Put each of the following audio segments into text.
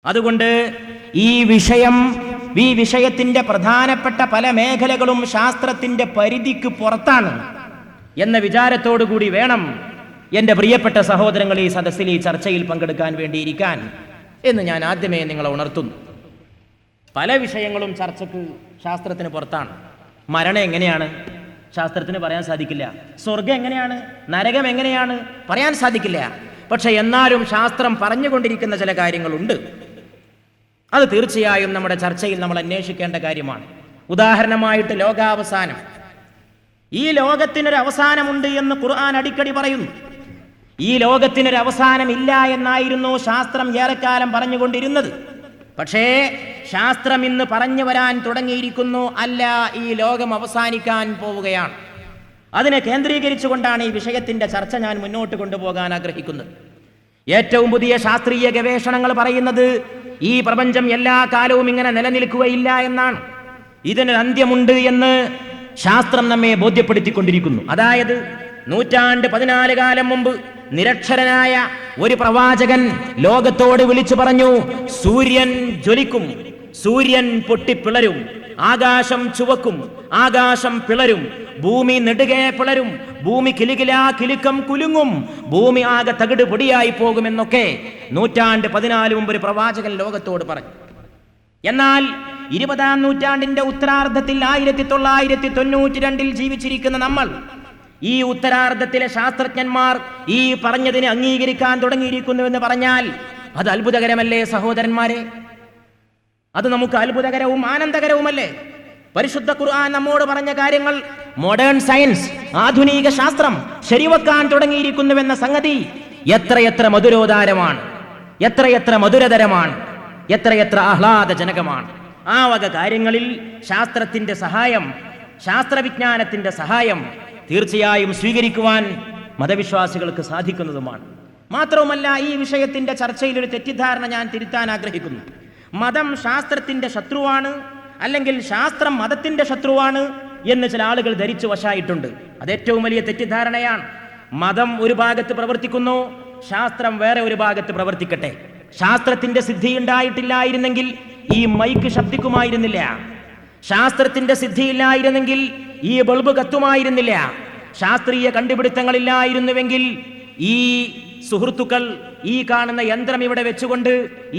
അതുകൊണ്ട് ഈ വിഷയത്തിന്റെ പ്രധാനപ്പെട്ട പല മേഖലകളും ശാസ്ത്രത്തിന്റെ പരിധിക്ക് പുറത്താണ് എന്ന വിചാരത്തോടു കൂടി വേണം എൻ്റെ പ്രിയപ്പെട്ട സഹോദരങ്ങൾ ഈ സദസ്സിൽ ഈ ചർച്ചയിൽ പങ്കെടുക്കാൻ വേണ്ടിയിരിക്കാൻ എന്ന് ഞാൻ ആദ്യമേ നിങ്ങളെ ഉണർത്തുന്നു. പല വിഷയങ്ങളും ചർച്ചക്ക് ശാസ്ത്രത്തിന് പുറത്താണ്. മരണം എങ്ങനെയാണ് ശാസ്ത്രത്തിന് പറയാൻ സാധിക്കില്ല. സ്വർഗം എങ്ങനെയാണ്, നരകം എങ്ങനെയാണ് പറയാൻ സാധിക്കില്ല. പക്ഷെ എന്നാലും ശാസ്ത്രം പറഞ്ഞുകൊണ്ടിരിക്കുന്ന ചില കാര്യങ്ങളുണ്ട്. അത് തീർച്ചയായും നമ്മുടെ ചർച്ചയിൽ നമ്മൾ അന്വേഷിക്കേണ്ട കാര്യമാണ്. ഉദാഹരണമായിട്ട് ലോകാവസാനം. ഈ ലോകത്തിനൊരു അവസാനമുണ്ട് എന്ന് ഖുർആൻ അടിക്കടി പറയുന്നു. ഈ ലോകത്തിനൊരു അവസാനമില്ല എന്നായിരുന്നു ശാസ്ത്രം ഏറെക്കാലം പറഞ്ഞുകൊണ്ടിരുന്നത്. പക്ഷേ ശാസ്ത്രം ഇന്ന് പറഞ്ഞു വരാൻ തുടങ്ങിയിരിക്കുന്നു, അല്ല, ഈ ലോകം അവസാനിക്കാൻ പോവുകയാണ്. അതിനെ കേന്ദ്രീകരിച്ചുകൊണ്ടാണ് ഈ വിഷയത്തിന്റെ ചർച്ച ഞാൻ മുന്നോട്ട് കൊണ്ടുപോകാൻ ആഗ്രഹിക്കുന്നത്. ഏറ്റവും പുതിയ ശാസ്ത്രീയ ഗവേഷണങ്ങൾ പറയുന്നത് ഈ പ്രപഞ്ചം എല്ലാ കാലവും ഇങ്ങനെ നിലനിൽക്കുകയില്ല എന്നാണ്. ഇതിനൊരു അന്ത്യമുണ്ട് എന്ന് ശാസ്ത്രം നമ്മെ ബോധ്യപ്പെടുത്തിക്കൊണ്ടിരിക്കുന്നു. അതായത് 1400 കാലം മുമ്പ് നിരക്ഷരനായ ഒരു പ്രവാചകൻ ലോകത്തോട് വിളിച്ചു പറഞ്ഞു, സൂര്യൻ ജ്വലിക്കും, സൂര്യൻ പൊട്ടിപ്പിളരും, ആകാശം ചുവക്കും, ആകാശം പിളരും, ഭൂമി നെടുകെ പിളരും, ഭൂമി കിലുക്കം കുലുങ്ങും, ഭൂമി ആകെ തകിട് പൊടിയായി പോകുമെന്നൊക്കെ 1400 മുമ്പ് ഒരു പ്രവാചകൻ ലോകത്തോട് പറഞ്ഞു. എന്നാൽ 20-ാം നൂറ്റാണ്ടിന്റെ ഉത്തരാർദ്ധത്തിൽ 1992 ജീവിച്ചിരിക്കുന്ന നമ്മൾ ഈ ഉത്തരാർദ്ധത്തിലെ ശാസ്ത്രജ്ഞന്മാർ ഈ പറഞ്ഞതിനെ അംഗീകരിക്കാൻ തുടങ്ങിയിരിക്കുന്നുവെന്ന് പറഞ്ഞാൽ അത് അത്ഭുതകരമല്ലേ സഹോദരന്മാരെ? അത് നമുക്ക് അത്ഭുതകരവും ആനന്ദകരവുമല്ലേ? പരിശുദ്ധ ഖുർആൻ നമ്മോട് പറഞ്ഞ കാര്യങ്ങൾ മോഡേൺ സയൻസ്, ആധുനിക ശാസ്ത്രം ശരിവെക്കാൻ തുടങ്ങിയിരിക്കുന്നുവെന്ന സംഗതി എത്രയെത്ര മധുരോദാരമാണ്, എത്രയെത്ര മധുരതരമാണ്, എത്രയെത്ര ആഹ്ലാദജനകമാണ്. ആ വക കാര്യങ്ങളിൽ ശാസ്ത്രത്തിന്റെ സഹായം, ശാസ്ത്രവിജ്ഞാനത്തിന്റെ സഹായം തീർച്ചയായും സ്വീകരിക്കുവാൻ മതവിശ്വാസികൾക്ക് സാധിക്കുന്നതുമാണ്. മാത്രവുമല്ല, ഈ വിഷയത്തിന്റെ ചർച്ചയിൽ ഒരു തെറ്റിദ്ധാരണ ഞാൻ തിരുത്താൻ ആഗ്രഹിക്കുന്നു. മതം ശാസ്ത്രത്തിന്റെ ശത്രുവാണ്, അല്ലെങ്കിൽ ശാസ്ത്രം മതത്തിന്റെ ശത്രുവാണ് എന്ന് ചില ആളുകൾ ധരിച്ചു വശായിട്ടുണ്ട്. അത് ഏറ്റവും വലിയ തെറ്റിദ്ധാരണയാണ്. മതം ഒരു ഭാഗത്ത് പ്രവർത്തിക്കുന്നു, ശാസ്ത്രം വേറെ ഒരു ഭാഗത്ത് പ്രവർത്തിക്കട്ടെ. ശാസ്ത്രത്തിന്റെ സിദ്ധി ഉണ്ടായിട്ടില്ലായിരുന്നെങ്കിൽ ഈ മൈക്ക് ശബ്ദിക്കുമായിരുന്നില്ല. ശാസ്ത്രത്തിന്റെ സിദ്ധിയില്ലായിരുന്നെങ്കിൽ ഈ ബൾബ് കത്തുമായിരുന്നില്ല. ശാസ്ത്രീയ കണ്ടുപിടുത്തങ്ങളില്ലായിരുന്നുവെങ്കിൽ ഈ സുഹൃത്തുക്കൾ ഈ കാണുന്ന യന്ത്രം ഇവിടെ വെച്ചുകൊണ്ട്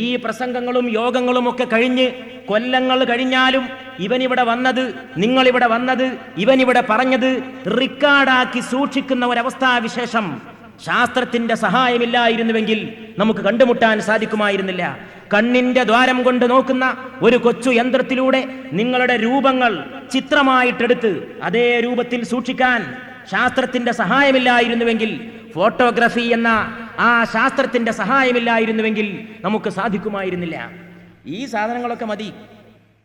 ഈ പ്രസംഗങ്ങളും യോഗങ്ങളും ഒക്കെ കഴിഞ്ഞ് കൊല്ലങ്ങൾ കഴിഞ്ഞാലും ഇവനിവിടെ വന്നത്, നിങ്ങളിവിടെ വന്നത്, ഇവനിവിടെ പറഞ്ഞത് റെക്കോർഡാക്കി സൂക്ഷിക്കുന്ന ഒരവസ്ഥാവിശേഷം ശാസ്ത്രത്തിന്റെ സഹായമില്ലായിരുന്നുവെങ്കിൽ നമുക്ക് കണ്ടുമുട്ടാൻ സാധിക്കുമായിരുന്നില്ല. കണ്ണിന്റെ ദ്വാരം കൊണ്ട് നോക്കുന്ന ഒരു കൊച്ചു യന്ത്രത്തിലൂടെ നിങ്ങളുടെ രൂപങ്ങൾ ചിത്രമായിട്ടെടുത്ത് അതേ രൂപത്തിൽ സൂക്ഷിക്കാൻ ശാസ്ത്രത്തിന്റെ സഹായമില്ലായിരുന്നുവെങ്കിൽ, ഫോട്ടോഗ്രാഫി എന്ന ആ ശാസ്ത്രത്തിന്റെ സഹായമില്ലായിരുന്നുവെങ്കിൽ നമുക്ക് സാധിക്കുമായിരുന്നില്ല. ഈ സാധനങ്ങളൊക്കെ മതി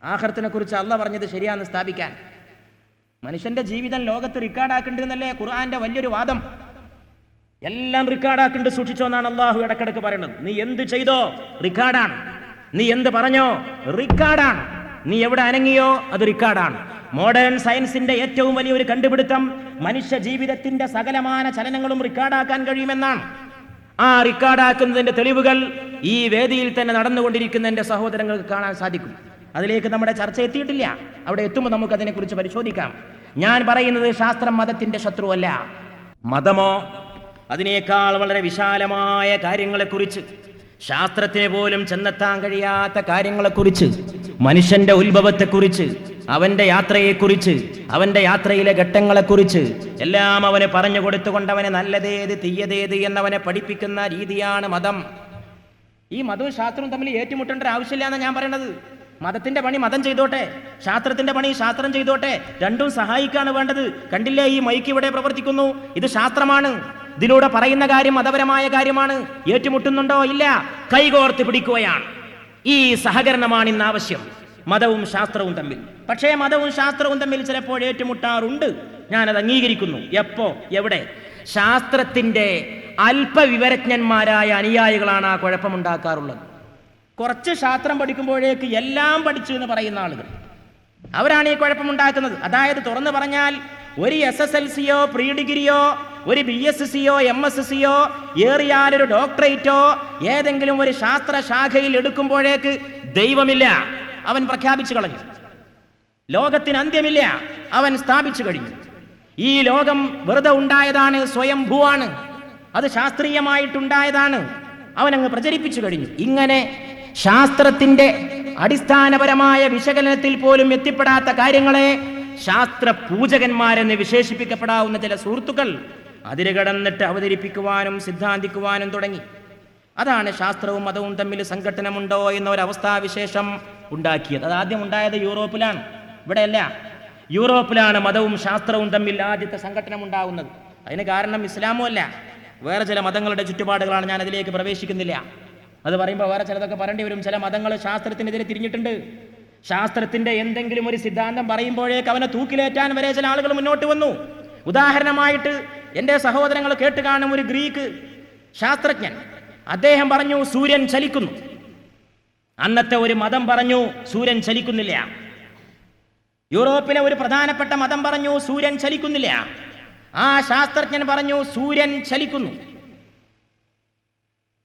ആഖിറത്തിനെ കുറിച്ച് അല്ലാഹ് പറഞ്ഞത് ശരിയാണെന്ന് സ്ഥാപിക്കാൻ. മനുഷ്യന്റെ ജീവിതം ലോകത്ത് റെക്കോർഡാക്കേണ്ടതെന്നല്ലേ ഖുർആന്റെ വലിയൊരു വാദം. എല്ലാം റെക്കോർഡാക്കേണ്ട സൂക്ഷിച്ചോ എന്നാണ് അള്ളാഹു ഇടക്കിടക്ക് പറയുന്നത്. നീ എന്ത് ചെയ്തോ റെക്കോർഡാണ്, നീ എന്ത് പറഞ്ഞോ റെക്കോർഡാണ്, നീ എവിടെ അനങ്ങിയോ അത് റെക്കോർഡാണ്. മോഡേൺ സയൻസിന്റെ ഏറ്റവും വലിയൊരു കണ്ടുപിടുത്തം മനുഷ്യ ജീവിതത്തിന്റെ സകലമാന ചലനങ്ങളും റെക്കോർഡാക്കാൻ കഴിയുമെന്നാണ്. ആ റെക്കോർഡാക്കുന്നതിന്റെ തെളിവുകൾ ഈ വേദിയിൽ തന്നെ നടന്നുകൊണ്ടിരിക്കുന്ന എൻ്റെ സഹോദരങ്ങൾക്ക് കാണാൻ സാധിക്കും. അതിലേക്ക് നമ്മുടെ ചർച്ച എത്തിയിട്ടില്ല. അവിടെ എത്തുമ്പോൾ നമുക്ക് അതിനെക്കുറിച്ച് പരിശോധിക്കാം. ഞാൻ പറയുന്നത് ശാസ്ത്രം മതത്തിന്റെ ശത്രുവല്ല. മതമോ അതിനേക്കാൾ വളരെ വിശാലമായ കാര്യങ്ങളെക്കുറിച്ച്, ശാസ്ത്രത്തിന് പോലും ചെന്നെത്താൻ കഴിയാത്ത കാര്യങ്ങളെക്കുറിച്ച്, മനുഷ്യന്റെ ഉത്ഭവത്തെക്കുറിച്ച്, അവന്റെ യാത്രയെക്കുറിച്ച്, അവന്റെ യാത്രയിലെ ഘട്ടങ്ങളെക്കുറിച്ച് എല്ലാം അവന് പറഞ്ഞു കൊടുത്തുകൊണ്ട് അവനെ നല്ലതേത് തീയതേത് എന്നവനെ പഠിപ്പിക്കുന്ന രീതിയാണ് മതം. ഈ മതവും ശാസ്ത്രവും തമ്മിൽ ഏറ്റുമുട്ടേണ്ട ഒരു ആവശ്യമില്ല എന്നാണ് ഞാൻ പറയണത്. മതത്തിന്റെ പണി മതം ചെയ്തോട്ടെ, ശാസ്ത്രത്തിന്റെ പണി ശാസ്ത്രം ചെയ്തോട്ടെ, രണ്ടും സഹായിക്കാണ് വേണ്ടത്. കണ്ടില്ലേ, ഈ മൈക്ക് ഇവിടെ പ്രവർത്തിക്കുന്നു, ഇത് ശാസ്ത്രമാണ്. ഇതിലൂടെ പറയുന്ന കാര്യം മതപരമായ കാര്യമാണ്. ഏറ്റുമുട്ടുന്നുണ്ടോ? ഇല്ല, കൈകോർത്ത് പിടിക്കുകയാണ്. ഈ സഹകരണമാണ് ഇന്ന് ആവശ്യം, മതവും ശാസ്ത്രവും തമ്മിൽ. പക്ഷേ മതവും ശാസ്ത്രവും തമ്മിൽ ചിലപ്പോൾ ഏറ്റുമുട്ടാറുണ്ട്, ഞാനത് അംഗീകരിക്കുന്നു. എപ്പോ, എവിടെ? ശാസ്ത്രത്തിന്റെ അല്പവിവരജ്ഞന്മാരായ അനുയായികളാണ് ആ കുഴപ്പമുണ്ടാക്കാറുള്ളത്. കുറച്ച് ശാസ്ത്രം പഠിക്കുമ്പോഴേക്ക് എല്ലാം പഠിച്ചു എന്ന് പറയുന്ന ആളുകൾ, അവരാണ് ഈ കുഴപ്പമുണ്ടാക്കുന്നത്. അതായത് തുറന്നു പറഞ്ഞാൽ ഒരു SSLCയോ പ്രീ ഡിഗ്രിയോ ഒരു BSCയോ MSCയോ ഏറിയാലൊരു ഡോക്ടറേറ്റോ ഏതെങ്കിലും ഒരു ശാസ്ത്ര ശാഖയിൽ എടുക്കുമ്പോഴേക്ക് ദൈവമില്ല, അവൻ പ്രഖ്യാപിച്ചു കളഞ്ഞു. ലോകത്തിന് അന്ത്യമില്ല, അവൻ സ്ഥാപിച്ചു കഴിഞ്ഞു. ഈ ലോകം വെറുതെ ഉണ്ടായതാണ്, സ്വയംഭൂവാണ്, അത് ശാസ്ത്രീയമായിട്ടുണ്ടായതാണ്, അവനങ്ങ് പ്രചരിപ്പിച്ചു കഴിഞ്ഞു. ഇങ്ങനെ ശാസ്ത്രത്തിന്റെ അടിസ്ഥാനപരമായ വിശകലനത്തിൽ പോലും എത്തിപ്പെടാത്ത കാര്യങ്ങളെ ശാസ്ത്ര പൂജകന്മാരെന്ന് വിശേഷിപ്പിക്കപ്പെടാവുന്ന ചില സുഹൃത്തുക്കൾ അതിരുകടന്നിട്ട് അവതരിപ്പിക്കുവാനും സിദ്ധാന്തിക്കുവാനും തുടങ്ങി. അതാണ് ശാസ്ത്രവും മതവും തമ്മിൽ സംഘട്ടനമുണ്ടോ എന്ന ഒരവസ്ഥാവിശേഷം ഉണ്ടാക്കിയത്. അത് ആദ്യം ഉണ്ടായത് യൂറോപ്പിലാണ്, ഇവിടെയല്ല. യൂറോപ്പിലാണ് മതവും ശാസ്ത്രവും തമ്മിൽ ആദ്യത്തെ സംഘട്ടനം ഉണ്ടാകുന്നത്. അതിന് കാരണം ഇസ്ലാമും അല്ല, വേറെ ചില മതങ്ങളുടെ ചുറ്റുപാടുകളാണ്. ഞാൻ അതിലേക്ക് പ്രവേശിക്കുന്നില്ല. അത് പറയുമ്പോൾ വേറെ ചിലതൊക്കെ പറയേണ്ടി വരും. ചില മതങ്ങൾ ശാസ്ത്രത്തിനെതിരെ തിരിഞ്ഞിട്ടുണ്ട്. ശാസ്ത്രത്തിന്റെ എന്തെങ്കിലും ഒരു സിദ്ധാന്തം പറയുമ്പോഴേക്ക് അവനെ തൂക്കിലേറ്റാൻ വരെ ചില ആളുകൾ മുന്നോട്ട് വന്നു. ഉദാഹരണമായിട്ട് എൻ്റെ സഹോദരങ്ങൾ കേട്ട് കാണും, ഒരു ഗ്രീക്ക് ശാസ്ത്രജ്ഞൻ, അദ്ദേഹം പറഞ്ഞു സൂര്യൻ ചലിക്കുന്നു. അന്നത്തെ ഒരു മതം പറഞ്ഞു സൂര്യൻ ചലിക്കുന്നില്ല. യൂറോപ്പിലെ ഒരു പ്രധാനപ്പെട്ട മതം പറഞ്ഞു സൂര്യൻ ചലിക്കുന്നില്ല. ആ ശാസ്ത്രജ്ഞൻ പറഞ്ഞു സൂര്യൻ ചലിക്കുന്നു.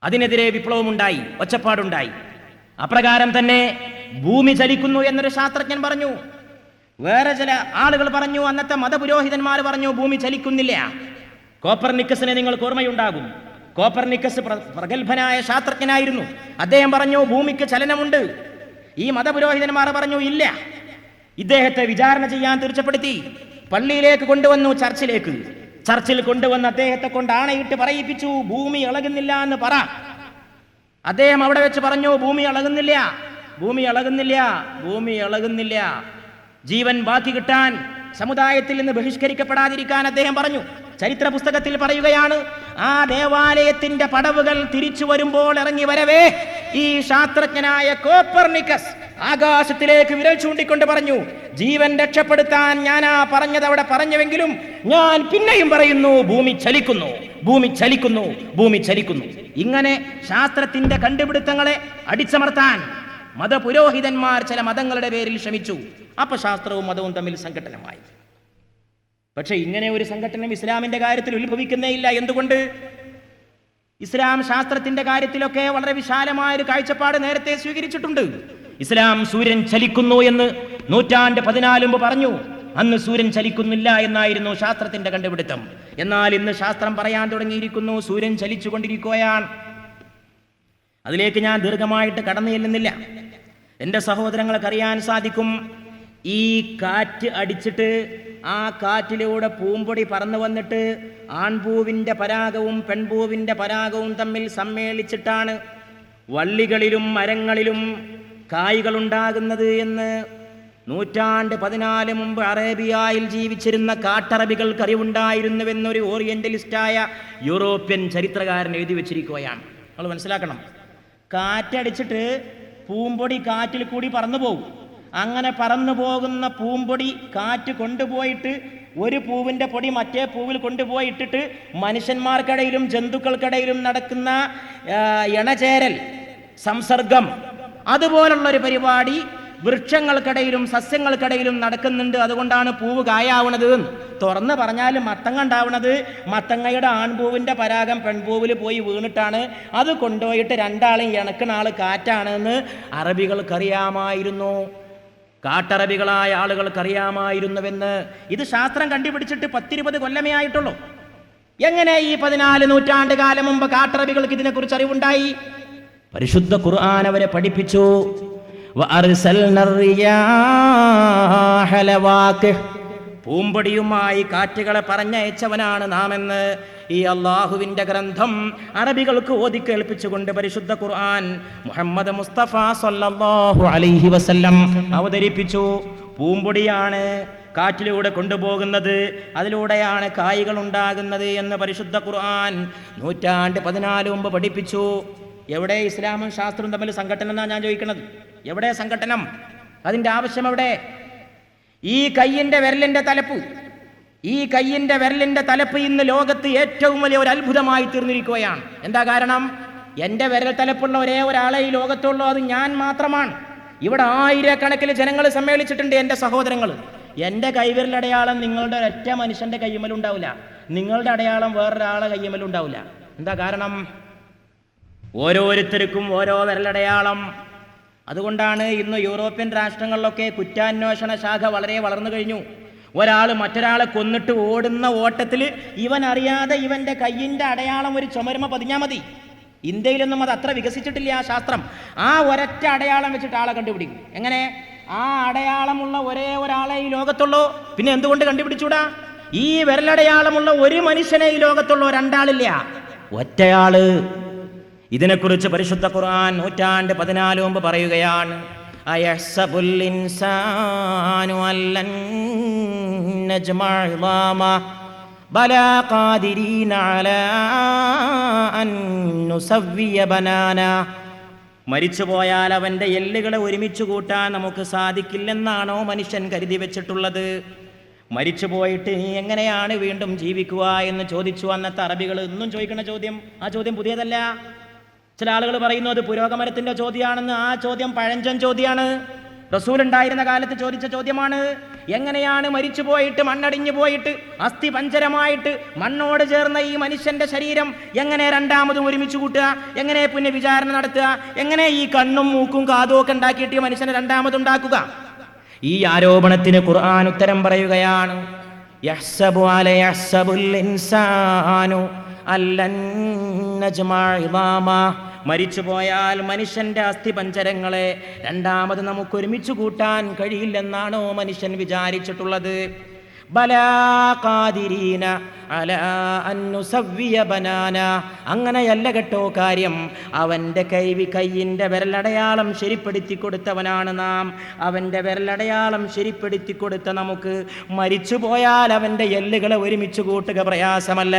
അതിനെതിരെ വിപ്ലവമുണ്ടായി, ഒച്ചപ്പാടുണ്ടായി. അപ്രകാരം തന്നെ ഭൂമി ചലിക്കുന്നു എന്നൊരു ശാസ്ത്രജ്ഞൻ പറഞ്ഞു. വേറെ ചില ആളുകൾ പറഞ്ഞു, അന്നത്തെ മതപുരോഹിതന്മാർ പറഞ്ഞു ഭൂമി ചലിക്കുന്നില്ല. കോപ്പർനിക്കസിനെ നിങ്ങൾക്ക് ഓർമ്മയുണ്ടാകും. കോപ്പർനിക്കസ് പ്രഗത്ഭനായ ശാസ്ത്രജ്ഞനായിരുന്നു. അദ്ദേഹം പറഞ്ഞു ഭൂമിക്ക് ചലനമുണ്ട്. ഈ മതപുരോഹിതന്മാർ പറഞ്ഞു ഇല്ല. ഇദ്ദേഹത്തെ വിചാരണ ചെയ്യാൻ തീർച്ചപ്പെടുത്തി. പള്ളിയിലേക്ക് കൊണ്ടുവന്നു, ചർച്ചിൽ കൊണ്ടുവന്ന് അദ്ദേഹത്തെ കൊണ്ട് ആണയിട്ട് പറയിപ്പിച്ചു, ഭൂമി ഇളകുന്നില്ല എന്ന് പറ. അദ്ദേഹം അവിടെ വെച്ച് പറഞ്ഞു ഭൂമി ഇളകുന്നില്ല. ജീവൻ ബാക്കി കിട്ടാൻ, സമുദായത്തിൽ നിന്ന് ബഹിഷ്കരിക്കപ്പെടാതിരിക്കാൻ അദ്ദേഹം പറഞ്ഞു. ചരിത്ര പുസ്തകത്തിൽ പറയുകയാണ്, ആ ദേവാലയത്തിന്റെ പടവുകൾ തിരിച്ചു വരുമ്പോൾ ഇറങ്ങി വരവേ ഈ ശാസ്ത്രജ്ഞനായ കോപ്പർനിക്കസ് ആകാശത്തിലേക്ക് വിരൽ ചൂണ്ടിക്കൊണ്ട് പറഞ്ഞു, ജീവൻ രക്ഷപ്പെടുത്താൻ ഞാനാ പറഞ്ഞത് അവിടെ പറഞ്ഞുവെങ്കിലും ഞാൻ പിന്നെയും പറയുന്നു ഭൂമി ചലിക്കുന്നു. ഇങ്ങനെ ശാസ്ത്രത്തിന്റെ കണ്ടുപിടുത്തങ്ങളെ അടിച്ചമർത്താൻ മതപുരോഹിതന്മാർ ചില മതങ്ങളുടെ പേരിൽ ശ്രമിച്ചു. അപ്പൊ ശാസ്ത്രവും മതവും തമ്മിൽ സംഘട്ടനമായി. പക്ഷെ ഇങ്ങനെ ഒരു സംഘട്ടനം ഇസ്ലാമിന്റെ കാര്യത്തിൽ ഉത്ഭവിക്കുന്നേയില്ല. എന്തുകൊണ്ട്? ഇസ്ലാം ശാസ്ത്രത്തിന്റെ കാര്യത്തിലൊക്കെ വളരെ വിശാലമായൊരു കാഴ്ചപ്പാട് നേരത്തെ സ്വീകരിച്ചിട്ടുണ്ട്. ഇസ്ലാം സൂര്യൻ ചലിക്കുന്നു എന്ന് 14 പറഞ്ഞു. അന്ന് സൂര്യൻ ചലിക്കുന്നില്ല എന്നായിരുന്നു ശാസ്ത്രത്തിന്റെ കണ്ടുപിടുത്തം. എന്നാൽ ഇന്ന് ശാസ്ത്രം പറയാൻ തുടങ്ങിയിരിക്കുന്നു സൂര്യൻ ചലിച്ചുകൊണ്ടിരിക്കുകയാണ്. അതിലേക്ക് ഞാൻ ദീർഘമായിട്ട് കടന്നു ചെല്ലുന്നില്ല. എൻ്റെ സഹോദരങ്ങൾക്കറിയാൻ സാധിക്കും, ഈ കാറ്റ് അടിച്ചിട്ട് ആ കാറ്റിലൂടെ പൂമ്പൊടി പറന്നു വന്നിട്ട് ആൺപൂവിൻ്റെ പരാഗവും പെൺപൂവിൻ്റെ പരാഗവും തമ്മിൽ സമ്മേളിച്ചിട്ടാണ് വള്ളികളിലും മരങ്ങളിലും കായ്കളുണ്ടാകുന്നത് എന്ന് 14 മുമ്പ് അറേബ്യയിൽ ജീവിച്ചിരുന്ന കാട്ടറബികൾക്ക് അറിവുണ്ടായിരുന്നുവെന്നൊരു ഓറിയന്റലിസ്റ്റായ യൂറോപ്യൻ ചരിത്രകാരൻ എഴുതി വെച്ചിരിക്കുകയാണ്. നമ്മൾ മനസ്സിലാക്കണം, കാറ്റടിച്ചിട്ട് പൂമ്പൊടി കാറ്റിൽ കൂടി പറന്നു പോകും. അങ്ങനെ പറന്നു പോകുന്ന പൂമ്പൊടി കാറ്റ് കൊണ്ടുപോയിട്ട് ഒരു പൂവിൻ്റെ പൊടി മറ്റേ പൂവിൽ കൊണ്ടുപോയിട്ടിട്ട് മനുഷ്യന്മാർക്കിടയിലും ജന്തുക്കൾക്കിടയിലും നടക്കുന്ന ഇണചേരൽ, സംസർഗം, അതുപോലുള്ളൊരു പരിപാടി വൃക്ഷങ്ങൾക്കിടയിലും സസ്യങ്ങൾക്കിടയിലും നടക്കുന്നുണ്ട്. അതുകൊണ്ടാണ് പൂവ് കായാവണത്. തുറന്ന് പറഞ്ഞാൽ മത്തങ്ങ ഉണ്ടാവണത് മത്തങ്ങയുടെ ആൺപൂവിൻ്റെ പരാഗം പെൺപൂവിൽ പോയി വീണിട്ടാണ്. അത് കൊണ്ടുപോയിട്ട് രണ്ടാളും ഇണക്കുന്ന ആൾ കാറ്റാണെന്ന് അറബികൾക്കറിയാമായിരുന്നു. കാട്ടറബികളായ ആളുകൾക്കറിയാമായിരുന്നുവെന്ന്. ഇത് ശാസ്ത്രം കണ്ടുപിടിച്ചിട്ട് 10-20 കൊല്ലമേ ആയിട്ടുള്ളൂ. എങ്ങനെ ഈ 14 നൂറ്റാണ്ട് കാലം മുമ്പ് കാട്ടറബികൾക്ക് ഇതിനെക്കുറിച്ച് അറിവുണ്ടായി? പരിശുദ്ധ ഖുർആൻ അവരെ പഠിപ്പിച്ചു. പൂമ്പൊടിയുമായി കാറ്റുകളെ പറഞ്ഞയച്ചവനാണ് നാമെന്ന് ഈ അള്ളാഹുവിൻ്റെ ഗ്രന്ഥം അറബികൾക്ക് ഓതി കേൾപ്പിച്ചുകൊണ്ട് പരിശുദ്ധ ഖുർആൻ മുഹമ്മദ് മുസ്തഫ സല്ലല്ലാഹു അലൈഹി വസല്ലം അവതരിപ്പിച്ചു. പൂമ്പൊടിയാണ് കാറ്റിലൂടെ കൊണ്ടുപോകുന്നത്, അതിലൂടെയാണ് കായ്കൾ ഉണ്ടാകുന്നത് എന്ന് പരിശുദ്ധ ഖുർആൻ 14 മുമ്പ് പഠിപ്പിച്ചു. എവിടെ ഇസ്ലാമും ശാസ്ത്രവും തമ്മിൽ സംഘട്ടനം എന്നാണ് ഞാൻ ചോദിക്കുന്നത്? എവിടെ സംഘട്ടനം? അതിൻ്റെ ആവശ്യം എവിടെ? ഈ കയ്യിൻ്റെ വിരലിൻ്റെ തലപ്പ് ഇന്ന് ലോകത്ത് ഏറ്റവും വലിയ ഒരു അത്ഭുതമായി തീർന്നിരിക്കുകയാണ്. എന്താ കാരണം? എൻ്റെ വിരൽ തലപ്പുള്ള ഒരേ ഒരാളെ ഈ ലോകത്തുള്ളൂ, അത് ഞാൻ മാത്രമാണ്. ഇവിടെ 1000കണക്കിന് ജനങ്ങൾ സമ്മേളിച്ചിട്ടുണ്ട്. എൻ്റെ സഹോദരങ്ങൾ, എൻ്റെ കൈവിരലടയാളം നിങ്ങളുടെ ഒരൊറ്റ മനുഷ്യൻ്റെ കൈമലുണ്ടാവില്ല. നിങ്ങളുടെ അടയാളം വേറൊരാളെ കയ്യമ്മലും ഉണ്ടാവില്ല. എന്താ കാരണം? ഓരോരുത്തർക്കും ഓരോ വിരലടയാളം. അതുകൊണ്ടാണ് ഇന്ന് യൂറോപ്യൻ രാഷ്ട്രങ്ങളിലൊക്കെ കുറ്റാന്വേഷണ ശാഖ വളരെ വളർന്നു കഴിഞ്ഞു. ഒരാൾ മറ്റൊരാളെ കൊന്നിട്ട് ഓടുന്ന ഓട്ടത്തിൽ ഇവൻ അറിയാതെ ഇവൻ്റെ കയ്യിൻ്റെ അടയാളം ഒരു ചുമരുമ പതിഞ്ഞാൽ മതി. ഇന്ത്യയിലൊന്നും അത് അത്ര വികസിച്ചിട്ടില്ല ആ ശാസ്ത്രം. ആ ഒരൊറ്റ അടയാളം വെച്ചിട്ട് ആളെ കണ്ടുപിടിക്കും. എങ്ങനെ? ആ അടയാളമുള്ള ഒരേ ഒരാളെ ഈ ലോകത്തുള്ളൂ. പിന്നെ എന്തുകൊണ്ട് കണ്ടുപിടിച്ചൂടാ? ഈ വിരലടയാളമുള്ള ഒരു മനുഷ്യനെ ഈ ലോകത്തുള്ളൂ, രണ്ടാളില്ല, ഒറ്റയാള്. ഇതിനെക്കുറിച്ച് പരിശുദ്ധ ഖുർആൻ 14 മുമ്പ് പറയുകയാണ്, അയഹ്സബുൽ ഇൻസാനു അല്ലൻ നജ്മഅ ഇളാമ ബലാ ഖാദിരീന അലാ അൻ നുസവ്വിയ ബനാന. മരിച്ചുപോയാൽ അവൻ്റെ എല്ലുകളെ ഒരുമിച്ച് കൂട്ടാൻ നമുക്ക് സാധിക്കില്ലെന്നാണോ മനുഷ്യൻ കരുതി വെച്ചിട്ടുള്ളത്? മരിച്ചു പോയിട്ട് നീ എങ്ങനെയാണ് വീണ്ടും ജീവിക്കുക എന്ന് ചോദിച്ചു അന്നത്തെ അറബികൾ. ഇന്നും ചോദിക്കുന്ന ചോദ്യം, ആ ചോദ്യം പുതിയതല്ല. ചില ആളുകൾ പറയുന്നു അത് പുരോഗമനത്തിൻ്റെ ചോദ്യമാണെന്ന്. ആ ചോദ്യം പഴഞ്ചൻ ചോദ്യമാണ്. റസൂൽ ഉണ്ടായിരുന്ന കാലത്ത് ചോദിച്ച ചോദ്യമാണ്. എങ്ങനെയാണ് മരിച്ചു പോയിട്ട് മണ്ണടിഞ്ഞു പോയിട്ട് അസ്ഥി പഞ്ചരമായിട്ട് മണ്ണോട് ചേർന്ന ഈ മനുഷ്യന്റെ ശരീരം എങ്ങനെ രണ്ടാമതും ഒരുമിച്ച് കൂട്ടുക? എങ്ങനെ പുണ്യ വിചാരണ നടത്തുക? എങ്ങനെ ഈ കണ്ണും മൂക്കും കാതും ഒക്കെ ഉണ്ടാക്കിയിട്ട് മനുഷ്യനെ രണ്ടാമതുണ്ടാക്കുക? ഈ ആരോപണത്തിന് ഖുർആൻ ഉത്തരം പറയുകയാണ്, യഹ്സബുൽ ഇൻസാനു അല്ലൻ നജ്മഅ ഇളാമ. മരിച്ചു പോയാൽ മനുഷ്യന്റെ അസ്ഥി പഞ്ചരങ്ങളെ രണ്ടാമത് നമുക്ക് ഒരുമിച്ച് കൂട്ടാൻ കഴിയില്ലെന്നാണോ മനുഷ്യൻ വിചാരിച്ചിട്ടുള്ളത്? ബലാ ഖാദിരീന അലാ അൻ നുസവ്വിയ ബനാന. അങ്ങനെയല്ല കേട്ടോ കാര്യം. അവൻ്റെ കയ്യിൻ്റെ വിരലടയാളം ശരിപ്പെടുത്തി കൊടുത്തവനാണ് നാം. അവൻ്റെ വിരലടയാളം ശരിപ്പെടുത്തി കൊടുത്ത നമുക്ക് മരിച്ചു പോയാൽ അവൻ്റെ എല്ലുകളെ ഒരുമിച്ച് കൂട്ടുക പ്രയാസമല്ല.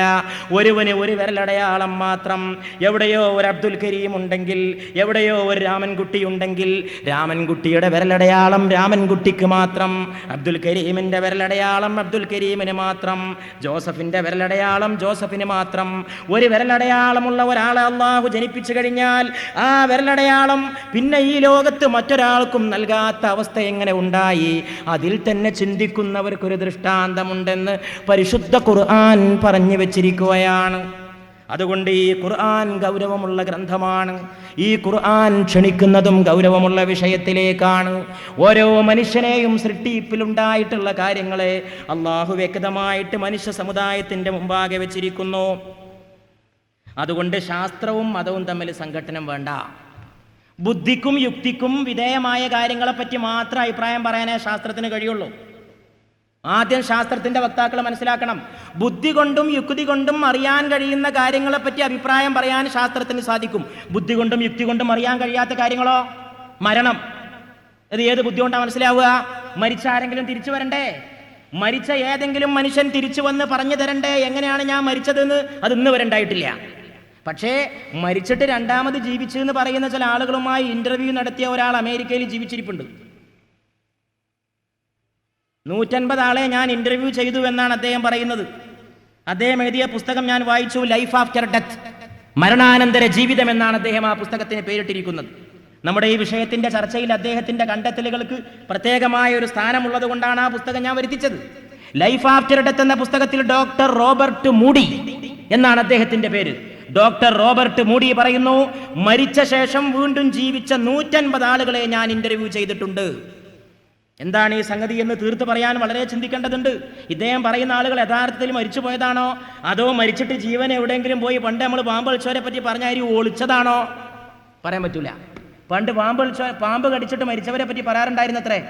ഒരുവന് ഒരു വിരലടയാളം മാത്രം. എവിടെയോ ഒരു അബ്ദുൽ കരീം ഉണ്ടെങ്കിൽ, എവിടെയോ ഒരു രാമൻകുട്ടി ഉണ്ടെങ്കിൽ, രാമൻകുട്ടിയുടെ വിരലടയാളം രാമൻകുട്ടിക്ക് മാത്രം, അബ്ദുൽ കരീമിൻ്റെ വിരലടയാളം അബ്ദുൽ കരീമിന് മാത്രം, ജോസഫിൻ്റെ വിരലടയാളം ജോസഫിന് മാത്രം. ഒരു വിരലടയാളമുള്ള ഒരാളെ അള്ളാഹു ജനിപ്പിച്ചു കഴിഞ്ഞാൽ ആ വിരലടയാളം പിന്നെ ഈ ലോകത്ത് മറ്റൊരാൾക്കും നൽകാത്ത അവസ്ഥ എങ്ങനെ ഉണ്ടായി? അതിൽ തന്നെ ചിന്തിക്കുന്നവർക്കൊരു ദൃഷ്ടാന്തമുണ്ടെന്ന് പരിശുദ്ധ ഖുർആൻ പറഞ്ഞു വെച്ചിരിക്കുകയാണ്. അതുകൊണ്ട് ഈ ഖുർആൻ ഗൗരവമുള്ള ഗ്രന്ഥമാണ്. ഈ ഖുർആൻ ക്ഷണിക്കുന്നതും ഗൗരവമുള്ള വിഷയത്തിലേക്കാണ്. ഓരോ മനുഷ്യനെയും സൃഷ്ടിപ്പിലുണ്ടായിട്ടുള്ള കാര്യങ്ങളെ അള്ളാഹു വ്യക്തമായിട്ട് മനുഷ്യ സമുദായത്തിൻ്റെ മുമ്പാകെ വെച്ചിരിക്കുന്നു. അതുകൊണ്ട് ശാസ്ത്രവും മതവും തമ്മിൽ സംഘട്ടനം വേണ്ട. ബുദ്ധിക്കും യുക്തിക്കും വിധേയമായ കാര്യങ്ങളെപ്പറ്റി മാത്രം അഭിപ്രായം പറയാനേ ശാസ്ത്രത്തിന് കഴിയുള്ളൂ. ആദ്യം ശാസ്ത്രത്തിന്റെ വക്താക്കളെ മനസ്സിലാക്കണം. ബുദ്ധി കൊണ്ടും യുക്തി കൊണ്ടും അറിയാൻ കഴിയുന്ന കാര്യങ്ങളെപ്പറ്റി അഭിപ്രായം പറയാൻ ശാസ്ത്രത്തിന് സാധിക്കും. ബുദ്ധി കൊണ്ടും യുക്തി കൊണ്ടും അറിയാൻ കഴിയാത്ത കാര്യങ്ങളോ? മരണം. ഇത് ഏത് ബുദ്ധി കൊണ്ടാണ് മനസ്സിലാവുക? മരിച്ച ആരെങ്കിലും തിരിച്ചു വരണ്ടേ? മരിച്ച ഏതെങ്കിലും മനുഷ്യൻ തിരിച്ചു വന്ന് പറഞ്ഞു തരണ്ടേ എങ്ങനെയാണ് ഞാൻ മരിച്ചതെന്ന്? അത് ഇന്ന് വരെ ഉണ്ടായിട്ടില്ല. പക്ഷേ മരിച്ചിട്ട് രണ്ടാമത് ജീവിച്ചു എന്ന് പറയുന്ന ചില ആളുകളുമായി ഇന്റർവ്യൂ നടത്തിയ ഒരാൾ അമേരിക്കയിൽ ജീവിച്ചിരിപ്പുണ്ട്. 150 ആളെ ഞാൻ ഇന്റർവ്യൂ ചെയ്തു എന്നാണ് അദ്ദേഹം പറയുന്നത്. അദ്ദേഹം എഴുതിയ പുസ്തകം ഞാൻ വായിച്ചു, ലൈഫ് ആഫ്റ്റർ ഡെത്ത്, മരണാനന്തര ജീവിതം എന്നാണ് അദ്ദേഹം ആ പുസ്തകത്തിന് പേരിട്ടിരിക്കുന്നത്. നമ്മുടെ ഈ വിഷയത്തിന്റെ ചർച്ചയിൽ അദ്ദേഹത്തിന്റെ കണ്ടെത്തലുകൾക്ക് പ്രത്യേകമായ ഒരു സ്ഥാനമുള്ളത് കൊണ്ടാണ് ആ പുസ്തകം ഞാൻ വരുത്തിച്ചത്. ലൈഫ് ആഫ്റ്റർ ഡെത്ത് എന്ന പുസ്തകത്തിൽ ഡോക്ടർ റോബർട്ട് മൂഡി എന്നാണ് അദ്ദേഹത്തിന്റെ പേര്. ഡോക്ടർ റോബർട്ട് മൂഡി പറയുന്നു, മരിച്ച ശേഷം വീണ്ടും ജീവിച്ച 150 ആളുകളെ ഞാൻ ഇന്റർവ്യൂ ചെയ്തിട്ടുണ്ട്. എന്താണ് ഈ സംഗതി എന്ന് തീർത്ത് പറയാൻ വളരെ ചിന്തിക്കേണ്ടതുണ്ട്. ഇദ്ദേഹം പറയുന്ന ആളുകൾ യഥാർത്ഥത്തിൽ മരിച്ചു പോയതാണോ അതോ മരിച്ചിട്ട് ജീവൻ എവിടെയെങ്കിലും പോയി പണ്ട് നമ്മൾ പാമ്പ് കളിച്ചവരെ പറ്റി പറഞ്ഞാൽ ഒളിച്ചതാണോ? പറയാൻ പറ്റൂല. പണ്ട് പാമ്പ് കടിച്ചിട്ട് മരിച്ചവരെ പറ്റി പറയാറുണ്ടായിരുന്നത്രേ.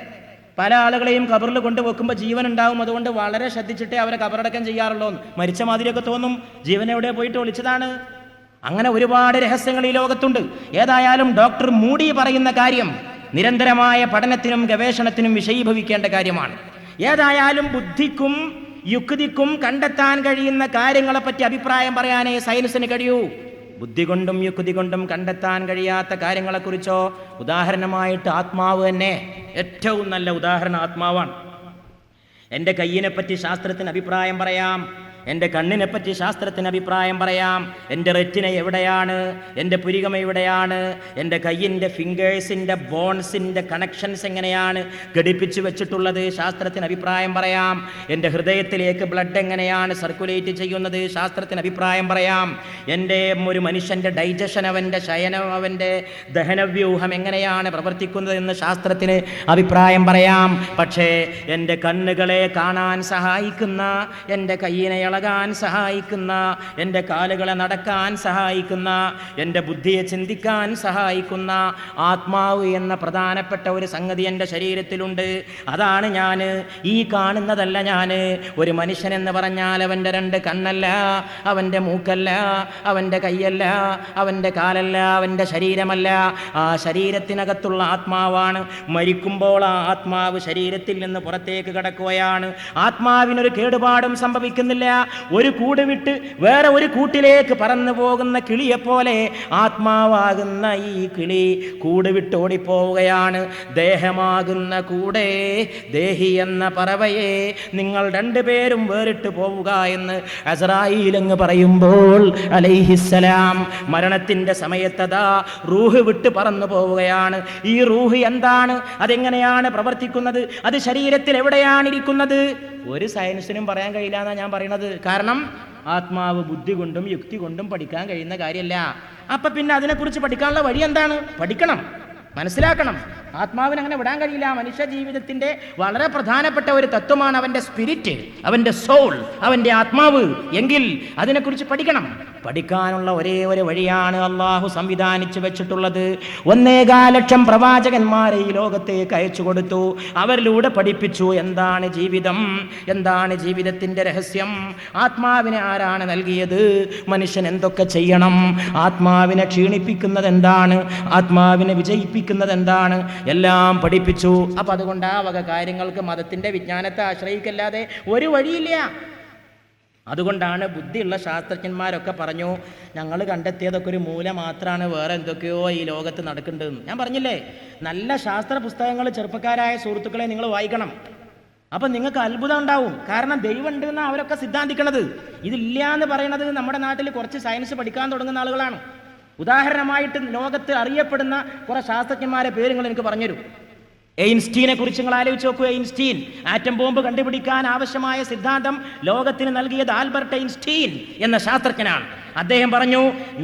പല ആളുകളെയും കബറിൽ കൊണ്ടുവെക്കുമ്പോൾ ജീവൻ ഉണ്ടാവും, അതുകൊണ്ട് വളരെ ശ്രദ്ധിച്ചിട്ടേ അവരെ കബറടക്കം ചെയ്യാറുള്ളൂ. മരിച്ച മാതിരിയൊക്കെ തോന്നും, ജീവൻ എവിടെ പോയിട്ട് ഒളിച്ചതാണ്. അങ്ങനെ ഒരുപാട് രഹസ്യങ്ങൾ ഈ ലോകത്തുണ്ട്. ഏതായാലും ഡോക്ടർ മൂഡി പറയുന്ന കാര്യം നിരന്തരമായ പഠനത്തിനും ഗവേഷണത്തിനും വിഷയീഭവിക്കേണ്ട കാര്യമാണ്. ഏതായാലും ബുദ്ധിക്കും യുക്തിക്കും കണ്ടെത്താൻ കഴിയുന്ന കാര്യങ്ങളെപ്പറ്റി അഭിപ്രായം പറയാനേ സയൻസിന് കഴിയൂ. ബുദ്ധി കൊണ്ടും യുക്തി കൊണ്ടും കണ്ടെത്താൻ കഴിയാത്ത കാര്യങ്ങളെക്കുറിച്ചോ, ഉദാഹരണമായിട്ട് ആത്മാവ് തന്നെ ഏറ്റവും നല്ല ഉദാഹരണം ആത്മാവാണ്. എൻ്റെ കയ്യിനെപ്പറ്റി ശാസ്ത്രത്തിന് അഭിപ്രായം പറയാം. എൻ്റെ കണ്ണിനെപ്പറ്റി ശാസ്ത്രത്തിന് അഭിപ്രായം പറയാം. എൻ്റെ റെറ്റിന എവിടെയാണ്, എൻ്റെ പുരികം എവിടെയാണ്, എൻ്റെ കയ്യിൻ്റെ ഫിംഗേഴ്സിൻ്റെ ബോൺസിൻ്റെ കണക്ഷൻസ് എങ്ങനെയാണ് ഘടിപ്പിച്ച് വെച്ചിട്ടുള്ളത്, ശാസ്ത്രത്തിന് അഭിപ്രായം പറയാം. എൻ്റെ ഹൃദയത്തിലേക്ക് ബ്ലഡ് എങ്ങനെയാണ് സർക്കുലേറ്റ് ചെയ്യുന്നത്, ശാസ്ത്രത്തിന് അഭിപ്രായം പറയാം. എൻ്റെ ഒരു മനുഷ്യൻ്റെ ഡൈജഷൻ, അവൻ്റെ ശയനം, അവൻ്റെ ദഹനവ്യൂഹം എങ്ങനെയാണ് പ്രവർത്തിക്കുന്നത് എന്ന് ശാസ്ത്രത്തിന് അഭിപ്രായം പറയാം. പക്ഷേ എൻ്റെ കണ്ണുകളെ കാണാൻ സഹായിക്കുന്ന, എൻ്റെ കയ്യിനെ ഇളകാൻ സഹായിക്കുന്ന, എൻ്റെ കാലുകളെ നടക്കാൻ സഹായിക്കുന്ന, എൻ്റെ ബുദ്ധിയെ ചിന്തിക്കാൻ സഹായിക്കുന്ന ആത്മാവ് എന്ന പ്രധാനപ്പെട്ട ഒരു സംഗതി എൻ്റെ ശരീരത്തിലുണ്ട്. അതാണ് ഞാൻ. ഈ കാണുന്നതല്ല ഞാൻ. ഒരു മനുഷ്യൻ എന്ന് പറഞ്ഞാൽ അവൻ്റെ 2 കണ്ണല്ല, അവൻ്റെ മൂക്കല്ല, അവൻ്റെ കൈയല്ല, അവൻ്റെ കാലല്ല, അവൻ്റെ ശരീരമല്ല. ആ ശരീരത്തിനകത്തുള്ള ആത്മാവാണ്. മരിക്കുമ്പോൾ ആ ആത്മാവ് ശരീരത്തിൽ നിന്ന് പുറത്തേക്ക് കടക്കുകയാണ്. ആത്മാവിനൊരു കേടുപാടും സംഭവിക്കുന്നില്ല. ഒരു കൂട് വിട്ട് വേറെ ഒരു കൂട്ടിലേക്ക് പറന്നു പോകുന്ന കിളിയെപ്പോലെ ആത്മാവാകുന്ന ഈ കിളി കൂട് വിട്ട് ഓടിപ്പോവുകയാണ്. ദേഹമാകുന്ന കൂടെ ദേഹി എന്ന പറവയെ നിങ്ങൾ 2 പേരും വേറിട്ട് പോവുക എന്ന് അസ്രായീൽ അങ്ങ് പറയുമ്പോൾ അലൈഹിസ്സലാം മരണത്തിൻ്റെ സമയത്തതാ റൂഹ് വിട്ട് പറന്നു പോവുകയാണ്. ഈ റൂഹ് എന്താണ്, അതെങ്ങനെയാണ് പ്രവർത്തിക്കുന്നത്, അത് ശരീരത്തിൽ എവിടെയാണ് ഇരിക്കുന്നത്, ഒരു സയൻസിനും പറയാൻ കഴിയില്ല എന്നാണ് ഞാൻ പറയുന്നത്. കാരണം ആത്മാവ് ബുദ്ധി കൊണ്ടും യുക്തി കൊണ്ടും പഠിക്കാൻ കഴിയുന്ന കാര്യമല്ല. അപ്പം പിന്നെ അതിനെക്കുറിച്ച് പഠിക്കാനുള്ള വഴി എന്താണ്? പഠിക്കണം, മനസ്സിലാക്കണം. ആത്മാവിന് അങ്ങനെ വിടാൻ കഴിയില്ല. മനുഷ്യ ജീവിതത്തിൻ്റെ വളരെ പ്രധാനപ്പെട്ട ഒരു തത്വമാണ് അവൻ്റെ സ്പിരിറ്റ്, അവൻ്റെ സോൾ, അവൻ്റെ ആത്മാവ്. എങ്കിൽ അതിനെക്കുറിച്ച് പഠിക്കണം. പഠിക്കാനുള്ള ഒരേ ഒരു വഴിയാണ് അള്ളാഹു സംവിധാനിച്ചു വെച്ചിട്ടുള്ളത്. 1.25 ലക്ഷം പ്രവാചകന്മാരെ ഈ ലോകത്തേക്ക് അയച്ചു കൊടുത്തു. അവരിലൂടെ പഠിപ്പിച്ചു എന്താണ് ജീവിതം, എന്താണ് ജീവിതത്തിൻ്റെ രഹസ്യം, ആത്മാവിനെ ആരാണ് നൽകിയത്, മനുഷ്യൻ എന്തൊക്കെ ചെയ്യണം, ആത്മാവിനെ ക്ഷീണിപ്പിക്കുന്നത് എന്താണ്, ആത്മാവിനെ വിജയിപ്പിക്കുന്നത് എന്താണ്, എല്ലാം പഠിപ്പിച്ചു. അപ്പം അതുകൊണ്ട് ആ വക കാര്യങ്ങൾക്ക് മതത്തിൻ്റെ വിജ്ഞാനത്തെ ആശ്രയിക്കല്ലാതെ ഒരു വഴിയില്ല. അതുകൊണ്ടാണ് ബുദ്ധിയുള്ള ശാസ്ത്രജ്ഞന്മാരൊക്കെ പറഞ്ഞു, ഞങ്ങൾ കണ്ടെത്തിയതൊക്കെ ഒരു മൂല മാത്രമാണ്, വേറെ എന്തൊക്കെയോ ഈ ലോകത്ത് നടക്കേണ്ടതെന്ന്. ഞാൻ പറഞ്ഞില്ലേ, നല്ല ശാസ്ത്ര പുസ്തകങ്ങൾ ചെറുപ്പക്കാരായ സുഹൃത്തുക്കളെ നിങ്ങൾ വായിക്കണം. അപ്പം നിങ്ങൾക്ക് അത്ഭുതം ഉണ്ടാവും. കാരണം ദൈവം ഉണ്ട് എന്നാണ് അവരൊക്കെ സിദ്ധാന്തിക്കണത്. ഇതില്ല എന്ന് പറയുന്നത് നമ്മുടെ നാട്ടിൽ കുറച്ച് സയൻസ് പഠിക്കാൻ തുടങ്ങുന്ന ആളുകളാണ്. ഉദാഹരണമായിട്ട് ലോകത്ത് അറിയപ്പെടുന്ന കുറെ ശാസ്ത്രജ്ഞന്മാരെ പേരുകൾ എനിക്ക് പറഞ്ഞുതരും. എയിൻസ്റ്റീനെ കുറിച്ച് നിങ്ങൾ ആലോചിച്ച് നോക്കൂ. എയിൻസ്റ്റീൻ ആറ്റം ബോംബ് കണ്ടുപിടിക്കാൻ ആവശ്യമായ സിദ്ധാന്തം ലോകത്തിന് നൽകിയത് ആൽബർട്ട് ഐൻസ്റ്റീൻ എന്ന ശാസ്ത്രജ്ഞനാണ്. അദ്ദേഹം പറഞ്ഞു,